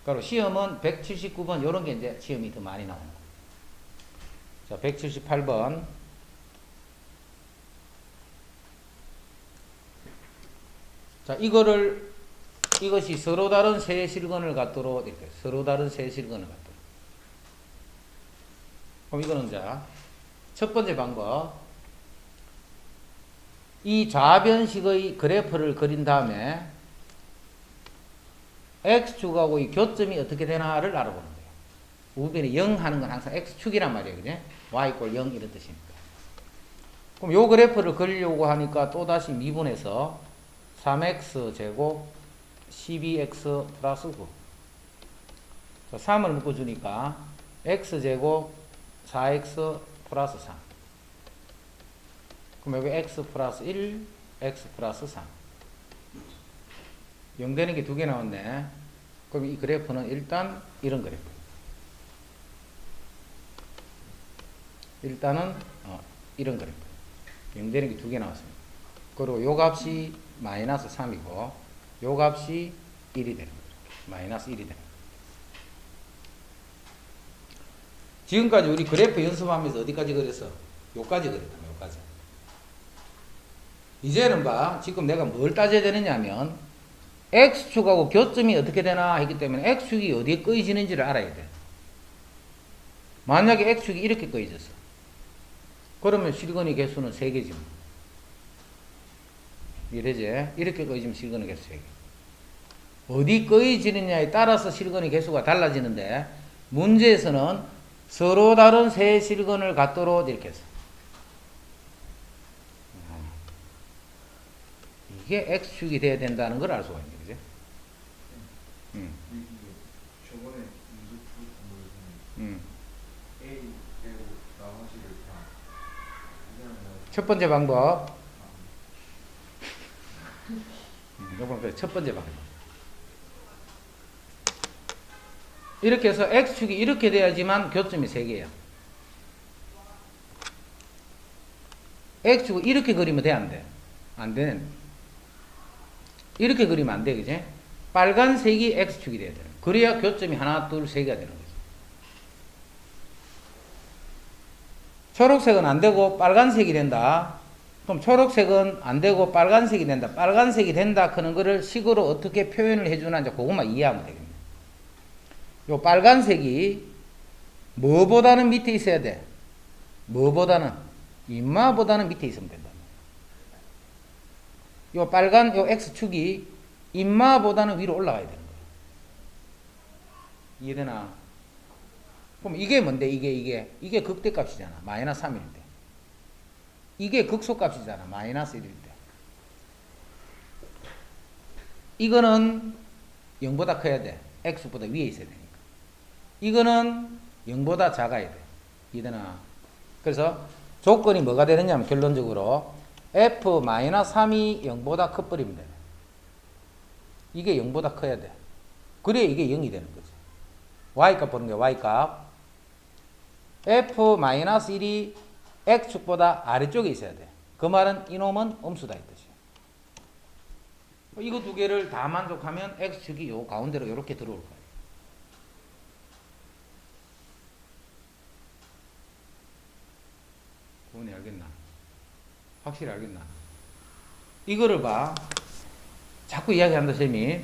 그리고 시험은 179번 이런 게 이제 시험이 더 많이 나오는 거. 자, 178번. 자, 이것이 서로 다른 세 실근을 갖도록 이렇게 서로 다른 세 실근을 갖도록. 그럼 이거는 자, 첫 번째 방법. 이 좌변식의 그래프를 그린 다음에 x축하고 이 교점이 어떻게 되나를 알아보는 거예요. 우변에 0 하는 건 항상 x축이란 말이에요. 그죠? y = 0 이런 뜻이니까. 그럼 요 그래프를 그리려고 하니까 또다시 미분해서 3x제곱 12x 플러스 9. 3을 묶어주니까 x제곱 4x 플러스 3. 그럼 여기 x 플러스 1, x 플러스 3. 0 되는 게 두 개 나왔네. 그럼 이 그래프는 일단 이런 그래프. 일단은 이런 그래프. 0 되는 게 두 개 나왔습니다. 그리고 요 값이 마이너스 3이고 요 값이 1이 되는 거죠. 마이너스 1이 되는 거죠. 지금까지 우리 그래프 연습하면서 어디까지 그렸어? 요까지 그렸다. 요까지. 이제는 봐. 지금 내가 뭘 따져야 되느냐면 x축하고 교점이 어떻게 되나 했기 때문에 x축이 어디에 꺼이지는지를 알아야 돼. 만약에 x축이 이렇게 꺼이졌어. 그러면 실근의 개수는 3개지. 이래지? 이렇게 꺼이지면 실근의 개수 3개. 어디 꺼이지느냐에 따라서 실근의 개수가 달라지는데 문제에서는 서로 다른 세 실근을 갖도록 이렇게 했어. 이게 x축이 돼야 된다는 걸 알 수가 있는 거지. 저번에 문제풀 공부에서는 A 빼고 나머지를 다 첫 번째 방법. 이번 첫 번째 방법. 이렇게 해서 x축이 이렇게 돼야지만 교점이 3개야. x축을 이렇게 그리면 돼, 안 돼? 안 돼. 이렇게 그리면 안 돼, 그지? 빨간색이 x축이 돼야 돼. 그래야 교점이 하나, 둘, 3개가 되는 거지. 초록색은 안 되고 빨간색이 된다. 그럼 초록색은 안 되고 빨간색이 된다. 빨간색이 된다 하는 거를 식으로 어떻게 표현을 해주나 이제 그것만 이해하면 되겠네. 요 빨간색이 뭐보다는 밑에 있어야 돼? 뭐보다는? 인마보다는 밑에 있으면 된다. 요 빨간 요 x축이 인마보다는 위로 올라가야 되는 거야. 이해되나? 그럼 이게 뭔데? 이게 극대값이잖아. 마이너스 3일 때. 이게 극소값이잖아. 마이너스 1일 때. 이거는 0보다 커야 돼. x보다 위에 있어야 되니까. 이거는 0보다 작아야 돼. 이해되나? 그래서 조건이 뭐가 되느냐면 결론적으로 f-3이 0보다 커버리면 돼. 이게 0보다 커야 돼. 그래야 이게 0이 되는 거지. y값 보는 게 y값. f-1이 x축보다 아래쪽에 있어야 돼. 그 말은 이놈은 음수다 이 뜻이야. 이거 두 개를 다 만족하면 x축이 요 가운데로 이렇게 들어올 거야. 구분이 알겠나? 확실히 알겠나? 이거를 봐. 자꾸 이야기한다 쌤이.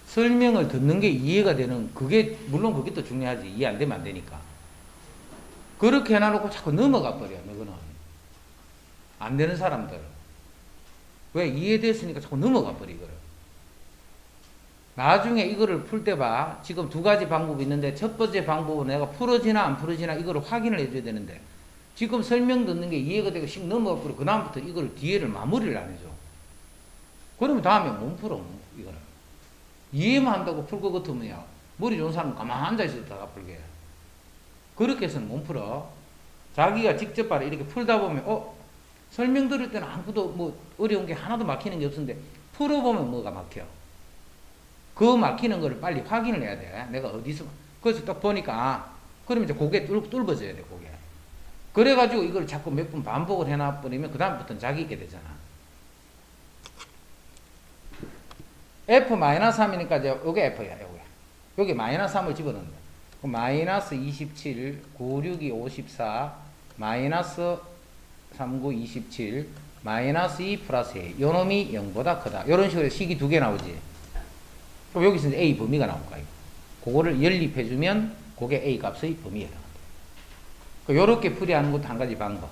설명을 듣는 게 이해가 되는 그게 물론 그게 또 중요하지. 이해 안 되면 안 되니까. 그렇게 해놔놓고 자꾸 넘어가 버려. 너거는 안 되는 사람들. 왜? 이해됐으니까 자꾸 넘어가 버려 이거를. 나중에 이거를 풀 때 봐. 지금 두 가지 방법이 있는데 첫 번째 방법은 내가 풀어지나 안 풀어지나 이거를 확인을 해줘야 되는데 지금 설명 듣는 게 이해가 되고 씩 넘어가 버려. 그 다음부터 이걸 뒤에를 마무리를 안 해줘. 그러면 다음에 못 풀어 이거를. 이해만 한다고 풀 것 같으면 머리 좋은 사람은 가만히 앉아있었다가 풀게. 그렇게 해서는 못 풀어. 자기가 직접 바로 이렇게 풀다 보면 설명 들을 때는 아무것도 뭐 어려운 게 하나도 막히는 게 없는데 풀어보면 뭐가 막혀. 그 막히는 거를 빨리 확인을 해야 돼. 내가 어디서. 그래서 딱 보니까 그러면 이제 고개 뚫어져야 돼 고개. 그래가지고 이걸 자꾸 몇 번 반복을 해놔버리면 그 다음부터는 자기 있게 되잖아. f-3이니까 이제 요게 f야 요게. 여기 -3을 집어넣는 거야. 마이너스 27, 96이 54, 마이너스 39, 27, 마이너스 2 플러스 A. 요 놈이 0보다 크다. 요런 식으로 식이 두 개 나오지. 그럼 여기서 이제 A 범위가 나올 거야. 그거를 연립해주면 그게 A 값의 범위에 해당한다. 요렇게 풀이하는 것도 한 가지 방법.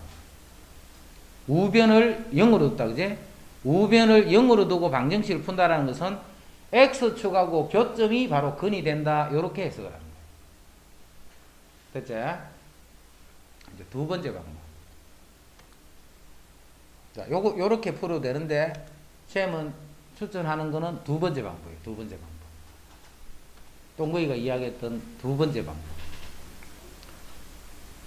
우변을 0으로 뒀다, 그제? 우변을 0으로 두고 방정식을 푼다라는 것은 X축하고 교점이 바로 근이 된다. 요렇게 해석을 합니다. 됐지? 이제 두 번째 방법. 자, 요렇게 풀어도 되는데, 쌤은 추천하는 거는 두 번째 방법이에요. 두 번째 방법. 동거이가 이야기했던 두 번째 방법.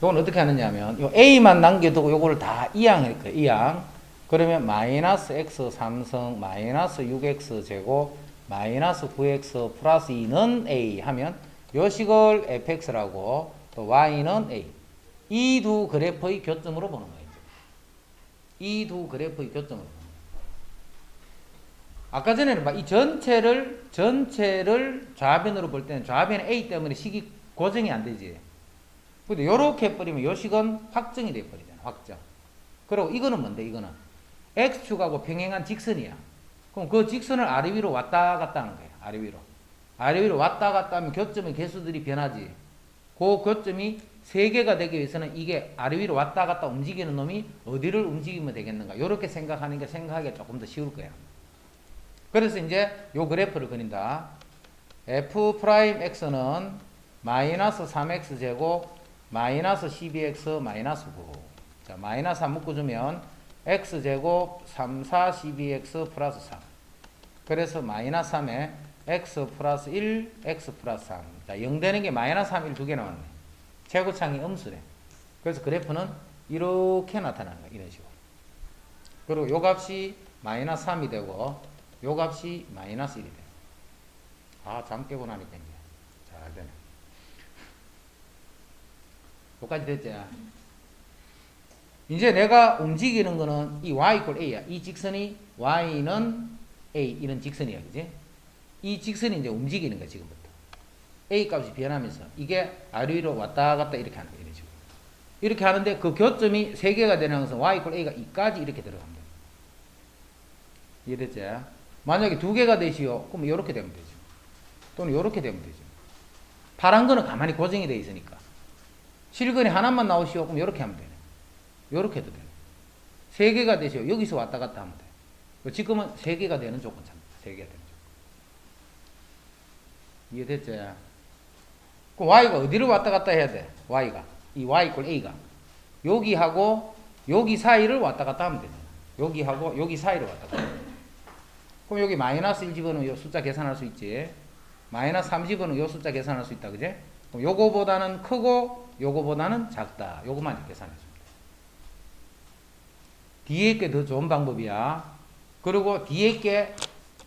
요건 어떻게 하느냐 하면, 요 A만 남겨두고 요거를 다 이항할 거예요. 이항. 그러면 마이너스 X 3승, 마이너스 6X 제곱, 마이너스 9X 플러스 2는 A 하면, 요 식을 fx라고, 또 y는 a. 이 두 그래프의 교점으로 보는 거예요. 이 두 그래프의 교점으로 보는 거예요. 아까 전에는 이 전체를 좌변으로 볼 때는 좌변 a 때문에 식이 고정이 안 되지. 근데 요렇게 해버리면 요 식은 확정이 돼 버리잖아. 확정. 그리고 이거는 뭔데? 이거는 x축하고 평행한 직선이야. 그럼 그 직선을 아래 위로 왔다 갔다 하는 거예요. 아래 위로. 아래 위로 왔다 갔다 하면 교점의 개수들이 변하지. 그 교점이 3개가 되기 위해서는 이게 아래 위로 왔다 갔다 움직이는 놈이 어디를 움직이면 되겠는가. 요렇게 생각하는 게 생각하기가 조금 더 쉬울 거야. 그래서 이제 요 그래프를 그린다. f'x는 마이너스 3x 제곱 마이너스 12x 마이너스 9. 자, 마이너스 3 묶어주면 x 제곱 3, 4, 12x 플러스 3. 그래서 마이너스 3에 x 플러스 1, x 플러스 3. 자, 0 되는 게 마이너스 3, 1 두 개 나왔네. 제곱창이 음수래. 그래서 그래프는 이렇게 나타나는 거야. 이런 식으로. 그리고 요 값이 마이너스 3이 되고 요 값이 마이너스 1이 돼. 아, 잠 깨고 나니까 이제 잘 되네. 여기까지 됐지? 이제 내가 움직이는 거는 이 y 이퀄 a야. 이 직선이 y는 a 이런 직선이야. 그지? 이 직선이 이제 움직이는 거야, 지금부터. a 값이 변하면서 이게 아래 위로 왔다 갔다 이렇게 하는 거야. 이런 식으로. 이렇게 하는데 그 교점이 3개가 되는 것은 y 이퀄 a가 2까지 이렇게 들어갑니다. 이해됐지? 만약에 2개가 되시오. 그럼 이렇게 되면 되죠. 또는 이렇게 되면 되죠. 파란 거는 가만히 고정이 되어 있으니까. 실근이 하나만 나오시오. 그럼 이렇게 하면 되네. 이렇게 해도 되네. 3개가 되시오. 여기서 왔다 갔다 하면 돼. 지금은 3개가 되는 조건 찾는 거야. 3개가 되는 조건. 이해됐지? 그럼 y가 어디로 왔다 갔다 해야 돼? y가. 이 y 이퀄 a가. 여기하고 여기 사이를 왔다 갔다 하면 되잖아. 여기하고 여기 사이를 왔다 갔다 하면 돼. 그럼 여기 마이너스 1 집어넣으면 이 숫자 계산할 수 있지. 마이너스 3 집어넣으면 이 숫자 계산할 수 있다. 그제? 그럼 요거보다는 크고 요거보다는 작다. 요거만 계산해 줍니다. 뒤에 게 더 좋은 방법이야. 그리고 뒤에 게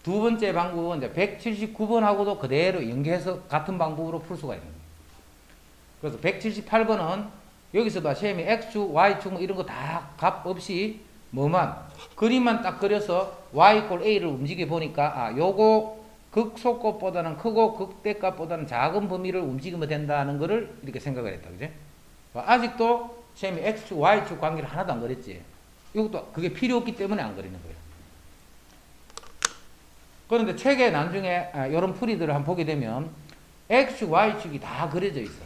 두 번째 방법은 이제 179번하고도 그대로 연계해서 같은 방법으로 풀 수가 있는 거예요. 그래서 178번은 여기서 봐. 셈이 X, Y축 뭐 이런 거 다 값 없이 뭐만 그림만 딱 그려서 Y 꼴 A를 움직여 보니까 아 요거 극소값보다는 크고 극대값보다는 작은 범위를 움직이면 된다는 거를 이렇게 생각을 했다. 그지? 아직도 셈이 X축, Y축 관계를 하나도 안 그렸지. 이것도 그게 필요 없기 때문에 안 그리는 거예요. 그런데 책에 나중에 이런 풀이들을 한번 보게 되면 X축, Y축이 다 그려져 있어.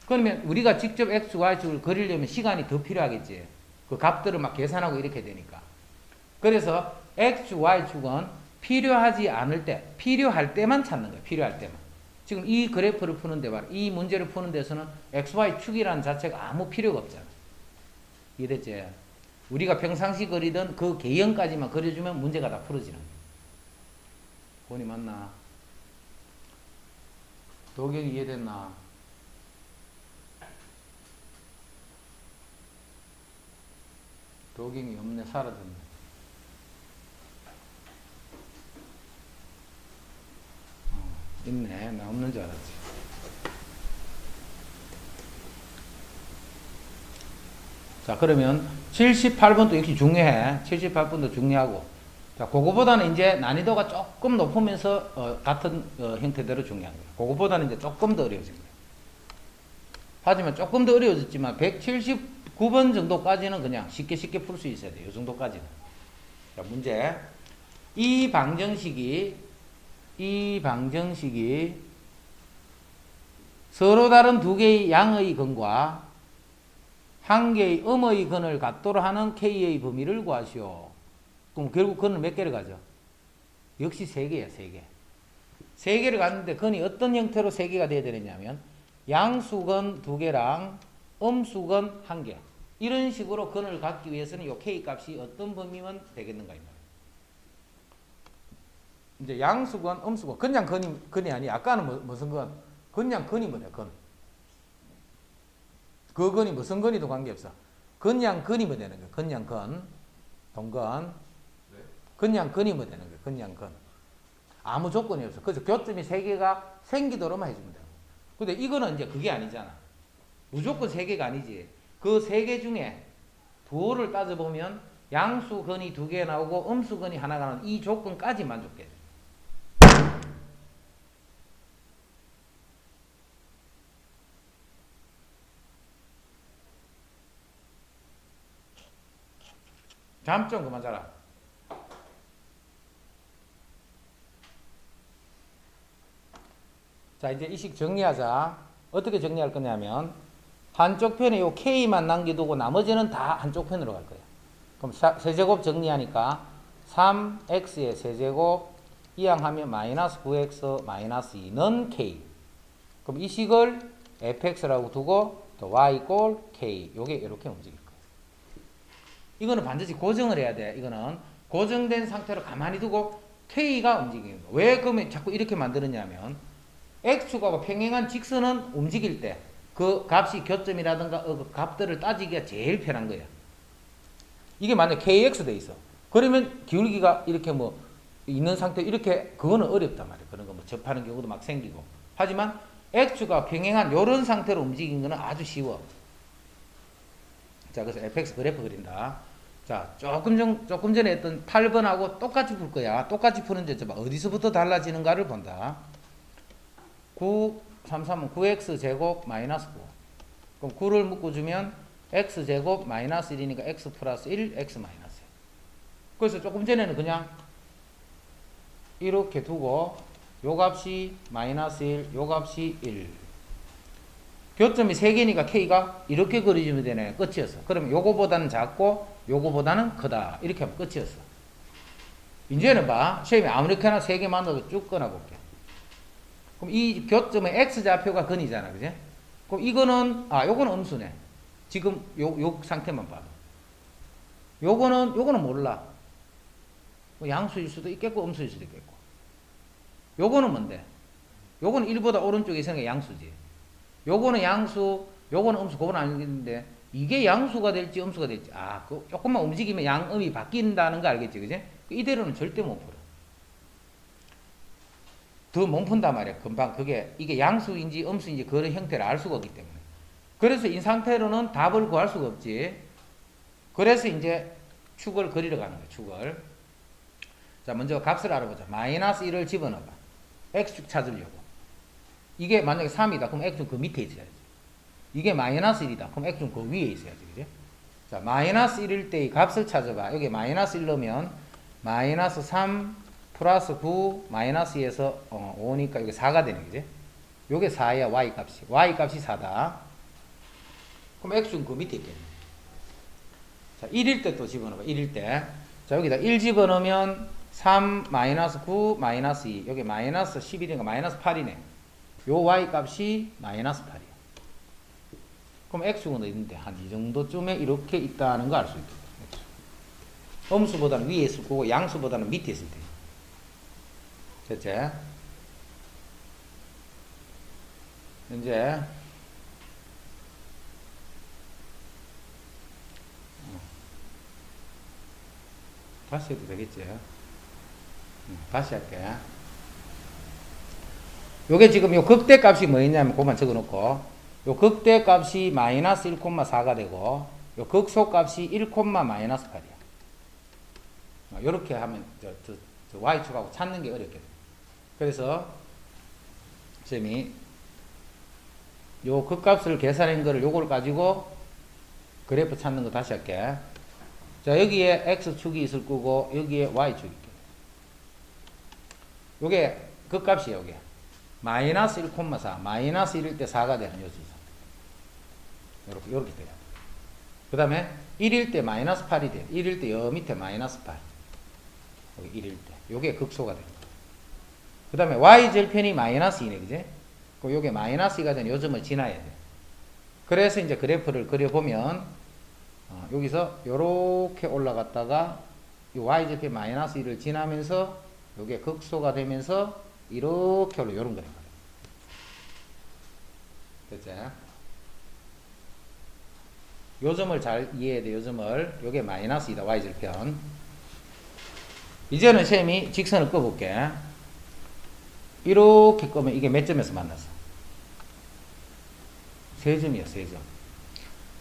그러면 우리가 직접 X, Y축을 그리려면 시간이 더 필요하겠지. 그 값들을 막 계산하고 이렇게 되니까. 그래서 X축, Y축은 필요하지 않을 때, 필요할 때만 찾는 거예요. 필요할 때만. 지금 이 그래프를 푸는데 말이야. 이 문제를 푸는 데서는 XY축이라는 자체가 아무 필요가 없잖아. 이해됐지? 우리가 평상시 그리던 그 개형까지만 그려주면 문제가 다 풀어지는 거야. 본이 맞나? 도경이 이해됐나? 도경이 없네. 사라졌네. 있네. 나 없는 줄 알았지. 자, 그러면 78번도 역시 중요해. 78번도 중요하고. 자, 그거보다는 이제 난이도가 조금 높으면서 같은 형태대로 중요한 거예요. 그거보다는 이제 조금 더 어려워진 거예요. 하지만 조금 더 어려워졌지만 179번 정도까지는 그냥 쉽게 풀 수 있어야 돼요. 이 정도까지는. 자, 문제. 이 방정식이 서로 다른 두 개의 양의 근과 한 개의 음의 근을 갖도록 하는 K의 범위를 구하시오. 그럼 결국 근은 몇 개를 가져? 역시 3개야, 3개. 3개를 갖는데 근이 어떤 형태로 3개가 돼야 되느냐면 양수근 2개랑 음수근 1개. 이런 식으로 근을 갖기 위해서는 이 K 값이 어떤 범위면 되겠는가 이 말이야. 이제 양수근, 음수근, 그냥 근이 아니. 아까는 무슨 근? 그냥 근이 뭐냐, 근. 그 근이 무슨 근이도 관계없어. 그냥 근이면 되는 거야. 그냥 근, 동근. 네? 그냥 근이면 되는 거야. 그냥 근. 아무 조건이 없어. 그래서 교점이 3개가 생기도록만 해주면 돼요. 근데 이거는 이제 그게 아니잖아. 무조건 3개가 아니지. 그 3개 중에 부호를 따져보면 양수근이 2개 나오고 음수근이 하나가 나오는 이 조건까지 만족해. 잠 좀 그만 자라. 자, 이제 이 식 정리하자. 어떻게 정리할 거냐면 한쪽 편에 요 K만 남겨두고 나머지는 다 한쪽 편으로 갈 거예요. 그럼 세제곱 정리하니까 3x의 세제곱 이항하면 마이너스 9x 마이너스 2는 K. 그럼 이 식을 fx라고 두고 또 y 꼴 K. 요게 이렇게 움직일 거예요. 이거는 반드시 고정을 해야 돼. 이거는 고정된 상태로 가만히 두고 K가 움직이는 거. 왜 그러면 자꾸 이렇게 만드느냐면 X축하고 평행한 직선은 움직일 때 그 값이 교점이라든가 그 값들을 따지기가 제일 편한 거예요. 이게 만약에 KX 돼 있어. 그러면 기울기가 이렇게 뭐 있는 상태 이렇게 그거는 어렵단 말이에요. 그런 거 뭐 접하는 경우도 막 생기고. 하지만 X축과 평행한 이런 상태로 움직이는 거는 아주 쉬워. 자, 그래서 fx 그래프 그린다. 자, 조금 전에 했던 8번하고 똑같이 풀 거야. 똑같이 푸는데 어디서부터 달라지는가를 본다. 3은 9x 제곱 마이너스 9. 그럼 9를 묶어주면 x 제곱 마이너스 1이니까 x 플러스 1, x 마이너스 1. 그래서 조금 전에는 그냥 이렇게 두고 요 값이 마이너스 1, 요 값이 1. 교점이 3개니까 K가 이렇게 그려주면 되네. 끝이었어. 그러면 요거보다는 작고 요거보다는 크다. 이렇게 하면 끝이었어. 이제는 봐. 시험에 아무렇게나 3개 만들어서 쭉 끊어볼게. 그럼 이 교점의 X좌표가 근이잖아. 그지? 그럼 이거는, 요거는 음수네. 지금 요 상태만 봐도. 요거는 몰라. 뭐 양수일 수도 있겠고, 음수일 수도 있겠고. 요거는 뭔데? 요거는 1보다 오른쪽에 있으니까 양수지. 요거는 양수, 요거는 음수, 그건 아니겠는데, 이게 양수가 될지 음수가 될지, 조금만 움직이면 양음이 바뀐다는 거 알겠지, 그지? 이대로는 절대 못 풀어. 더 못 푼단 말이야. 금방 그게 이게 양수인지 음수인지 그런 형태를 알 수가 없기 때문에. 그래서 이 상태로는 답을 구할 수가 없지. 그래서 이제 축을 그리러 가는 거야. 축을. 자, 먼저 값을 알아보자. 마이너스 1을 집어넣어봐. x축 찾으려고. 이게 만약에 3이다. 그럼 x축 그 밑에 있어야지. 이게 마이너스 1이다. 그럼 x축 그 위에 있어야지. 그지? 자, 마이너스 1일 때의 값을 찾아봐. 여기 마이너스 1 넣으면 마이너스 3 플러스 9 마이너스 2에서 5니까 이게 4가 되는 거지. 요게 4야. y 값이. y 값이 4다. 그럼 x축은 그 밑에 있겠네. 자, 1일 때 또 집어넣어봐. 1일 때. 자, 여기다 1 집어넣으면 3 마이너스 9 마이너스 2. 여기 마이너스 11이니까 마이너스 8이네. 요 y 값이 마이너스 8이야. 그럼 x축은 어딘데? 한 이 정도쯤에 이렇게 있다는 거 알 수 있겠다. 음수보다는 위에 있을 거고 양수보다는 밑에 있을 때. 됐지? 이제 다시 해도 되겠지? 다시 할게. 요게 지금 요 극대값이 뭐였냐면 그것만 적어놓고 요 극대값이 마이너스 1,4가 되고 요 극소값이 1, 마이너스 8이야. 요렇게 하면 저 y축하고 찾는 게 어렵게 돼. 그래서 쌤이 요 극값을 계산한 거를 요걸 가지고 그래프 찾는 거 다시 할게. 자, 여기에 x축이 있을 거고 여기에 y축이 있게. 요게 극값이에요. 요게 마이너스 1,4 마이너스 1일 때 4가 되는 요지. 요렇게 돼요. 그 다음에 1일 때 마이너스 8이 돼. 1일 때 여 밑에 마이너스 8. 여기 1일 때. 요게 극소가 되는 거예요. 그 다음에 y절편이 마이너스 2네. 그지? 요게 마이너스 2가 되는 요점을 지나야 돼. 그래서 이제 그래프를 그려보면 여기서 요렇게 올라갔다가 이 y절편 마이너스 2를 지나면서 요게 극소가 되면서 이렇게 올라 요런 거예요. 됐지? 요점을 잘 이해해야 돼. 요점을. 요게 마이너스 2다. y절편. 이제는 쌤이 직선을 꺼볼게. 이렇게 끄면 이게 몇 점에서 만났어? 3점이야. 3점.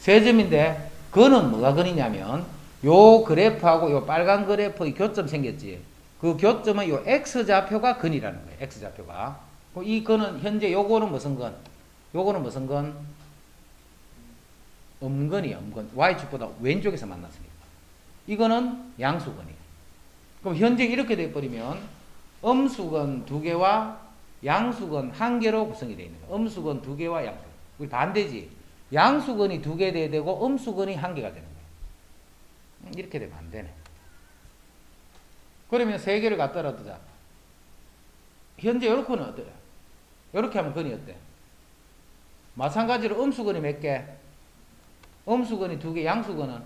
3점인데 그는 뭐가 그리냐면 요 그래프하고 요 빨간 그래프의 교점 생겼지. 그 교점은 요 x좌표가 근이라는 거예요. x좌표가. 이 근은 현재 요거는 무슨 근? 요거는 무슨 근? 음근이야. 음근. y축보다 왼쪽에서 만났으니까. 이거는 양수근이에요. 그럼 현재 이렇게 돼버리면 음수근 2개와 양수근 1개로 구성이 되어 있는 거예요. 음수근 2개와 양수근. 우리 반대지. 양수근이 2개 돼야 되고 음수근이 1개가 되는 거예요. 이렇게 되면 안 되네. 그러면 3개를 갖다 두자. 현재 요렇게는 어때요? 요렇게 하면 근이 어때? 마찬가지로 음수근이 몇 개? 음수근이 2개, 양수근은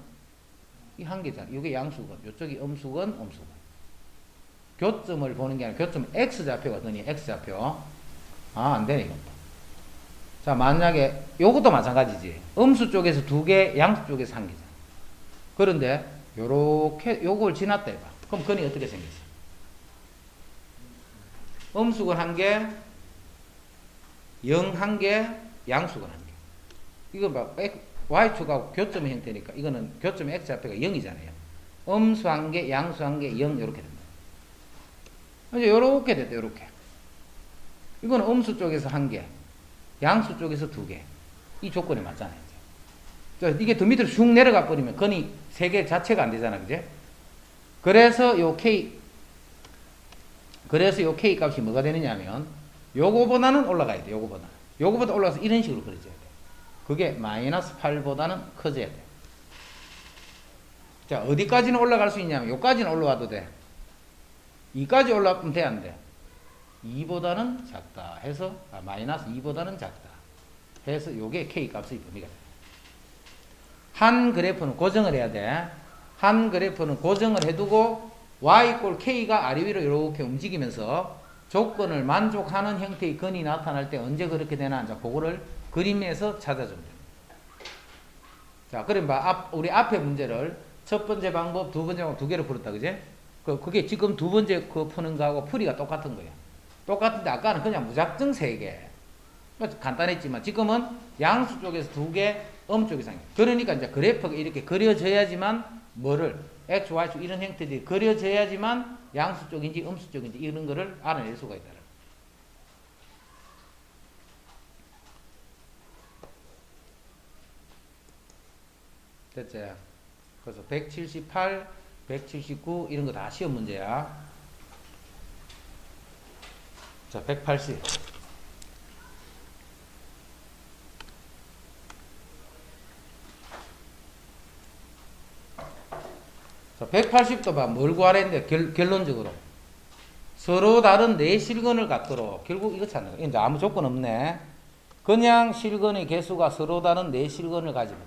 이 1개잖아. 이게 양수근. 이쪽이 음수근, 음수근. 교점을 보는 게 아니라 교점 x좌표거든요. x좌표. 안 되네, 이건. 자, 만약에 요것도 마찬가지지. 음수 쪽에서 2개, 양수 쪽에서 1개잖아. 그런데 요렇게 요걸 지났다 해봐. 그럼 근이 어떻게 생겼어? 음수근 1개, 0 1개, 양수근 1개. 이거 봐. y축하고 교점의 형태니까 이거는 교점의 x좌표가 0이잖아요. 음수 1개, 양수 1개, 0 이렇게 된다. 이제 요렇게 됐다. 요렇게. 이거는 음수 쪽에서 1개, 양수 쪽에서 2개. 이 조건이 맞잖아요. 이제. 이게 더 밑으로 쑥 내려가 버리면 근이 3개 자체가 안 되잖아. 그제? 그래서 요 k 값이 뭐가 되느냐 하면 요거보다는 올라가야 돼. 요거보다 올라가서 이런 식으로 그려져야 돼. 그게 마이너스 8보다는 커져야 돼. 자, 어디까지는 올라갈 수 있냐면 요까지는 올라와도 돼. 2까지 올라가면 돼, 안 돼? 2보다는 작다 해서 마이너스 2보다는 작다 해서 요게 k 값의 범위가 돼. 한 그래프는 고정을 해야 돼. 한 그래프는 고정을 해두고 y 꼴 k가 아래 위로 이렇게 움직이면서 조건을 만족하는 형태의 근이 나타날 때 언제 그렇게 되나? 자, 그거를 그림에서 찾아주면 됩니다. 자, 그럼 우리 앞에 문제를 첫 번째 방법, 두 번째 방법 2개로 풀었다, 그제? 그게 지금 두 번째 그 푸는 거하고 풀이가 똑같은 거예요. 똑같은데 아까는 그냥 무작정 3개. 간단했지만 지금은 양수 쪽에서 2개, 음 쪽에서 1개. 그러니까 이제 그래프가 이렇게 그려져야지만 뭐를 x, y축 이런 형태들이 그려져야지만 양수 쪽인지 음수 쪽인지 이런 거를 알아낼 수가 있다. 됐지? 그래서 178, 179 이런 거 다 시험 문제야. 자, 180. 자, 180도 봐. 뭘 구하랬는데 결론적으로 서로 다른 네 실근을 갖도록 결국 이거잖아요. 이제 아무 조건 없네. 그냥 실근의 개수가 서로 다른 네 실근을 가지면 돼.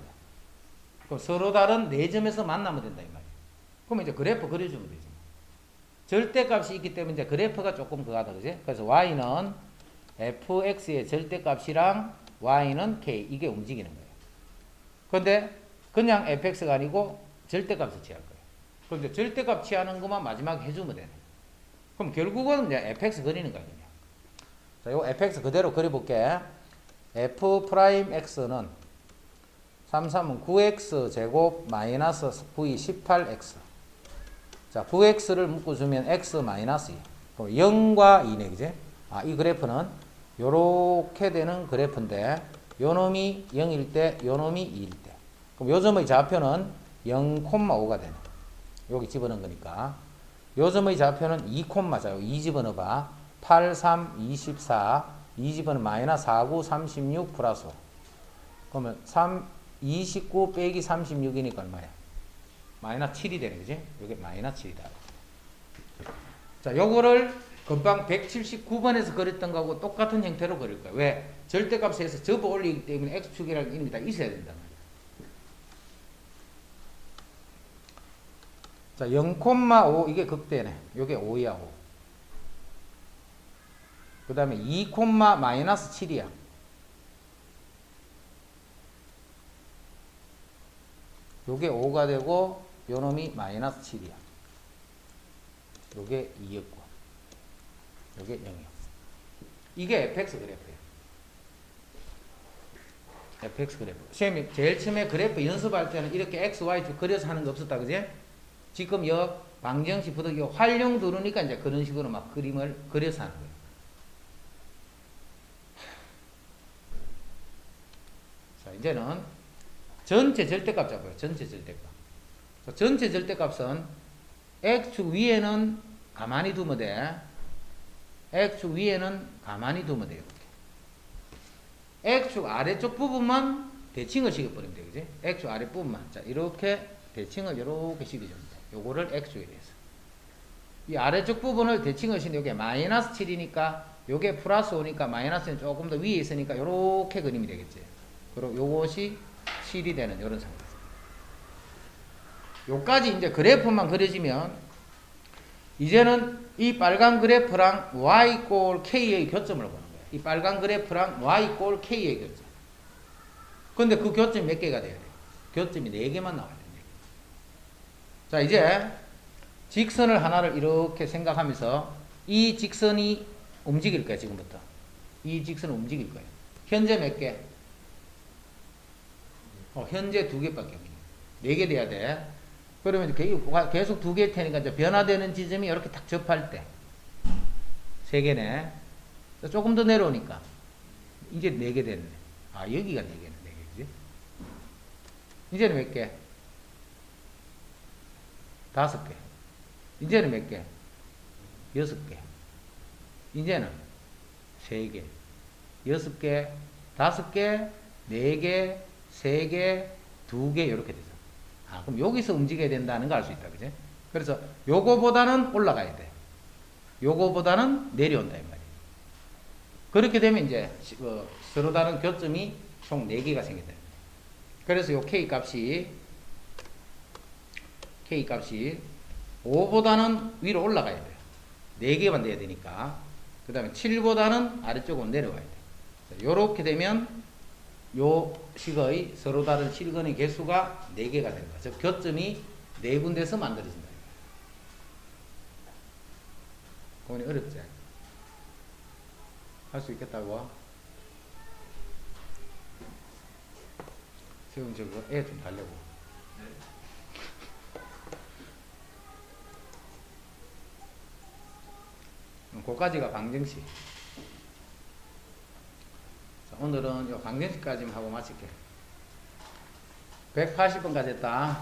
그럼 서로 다른 네 점에서 만나면 된다 이 말이야. 그럼 이제 그래프 그려주면 되지. 절대값이 있기 때문에 이제 그래프가 조금 그하다, 그지? 그래서 y는 fx의 절대값이랑 y는 k 이게 움직이는 거예요. 그런데 그냥 fx가 아니고 절대값을 취할 거예요. 그런데 절대값 취하는 것만 마지막에 해주면 되네. 그럼 결국은 이제 fx 그리는 거야, 그냥. 자, 요 fx 그대로 그려볼게. f 프라임 x는 33은 9x 제곱 마이너스 v 18x. 자, 9x를 묶어주면 x 마이너스 2. 그럼 0과 2네, 그지? 아, 이 그래프는 요렇게 되는 그래프인데, 요 놈이 0일 때, 요 놈이 2일 때. 그럼 요 점의 좌표는 0,5가 되네. 여기 집어넣은 거니까. 요 점의 좌표는 2자, 2 집어넣어봐. 8, 3, 24. 2 집어넣으면 마이너스 4, 9, 36 플러스 5. 그러면 29 빼기 36이니까 얼마야? 마이너스 7이 되네, 그지? 이게 마이너스 7이다. 자, 요거를 금방 179번에서 그렸던 거하고 똑같은 형태로 그릴 거야. 왜? 절대값에서 접어 올리기 때문에 x축이라는 이름이 다 있어야 된단 말이야. 자, 0,5 이게 극대네. 요게 5이야, 5. 그 다음에 2, 마이너스 7이야. 요게 5가 되고 요 놈이 마이너스 7이야. 요게 2였고 요게 0이야. 이게 fx 그래프예요. fx 그래프. 시험이 제일 처음에 그래프 연습할 때는 이렇게 x, y축 그려서 하는 거 없었다, 그지? 지금 여 방정식 부득이 활용 들으니까 이제 그런 식으로 막 그림을 그려서 하는 거예요. 자, 이제는 전체 절대값 잡아요. 전체 절대값. 전체 절대값은 x축 위에는 가만히 두면 돼. x축 위에는 가만히 두면 돼요. x축 아래쪽 부분만 대칭을 시켜버리면 돼, 그지? x축 아래 부분만. 자, 이렇게 대칭을 이렇게 시켜주면 돼. 요거를 x축에 대해서. 이 아래쪽 부분을 대칭을 시키는 요게 마이너스 7이니까 요게 플러스 5니까 마이너스는 조금 더 위에 있으니까 요렇게 그림이 되겠지. 그리고 요것이 7이 되는 요런 상태. 요까지 이제 그래프만 그려지면 이제는 이 빨간 그래프랑 y 꼴 k의 교점을 보는 거예요. 이 빨간 그래프랑 y 꼴 k의 교점. 근데 그 교점이 몇 개가 돼야 돼요? 교점이 4개만 나와야 돼요. 자, 이제 직선을 하나를 이렇게 생각하면서 이 직선이 움직일 거야, 지금부터. 이 직선은 움직일 거예요. 현재 몇 개? 현재 2개밖에 없네. 4개 돼야 돼. 그러면 계속 2개일 테니까 이제 변화되는 지점이 이렇게 딱 접할 때 3개네. 조금 더 내려오니까 이제 4개 됐네. 아, 여기가 4개네. 4개, 그지? 이제는 몇 개? 5개. 이제는 몇 개? 6개. 이제는 3개, 6개, 5개, 4개, 3개, 2개 이렇게 되죠. 아, 그럼 여기서 움직여야 된다는 걸 알 수 있다, 그지? 그래서 요거보다는 올라가야 돼. 요거보다는 내려온다 이 말이에요. 그렇게 되면 이제 서로 다른 교점이 총 4개가 생긴다. 그래서 요 k 값이 5보다는 위로 올라가야 돼요. 4개만 돼야 되니까. 그 다음에 7보다는 아래쪽으로 내려와야 돼요. 요렇게 되면 요 식의 서로 다른 실근의 개수가 4개가 되는 거죠. 즉 교점이 4군데서 만들어진다. 고민이 어렵지? 할 수 있겠다고? 지금 저거 애 좀 달려고. 네. 그까지가 방정식. 자, 오늘은 요 방정식까지만 하고 마칠게. 180번까지 했다.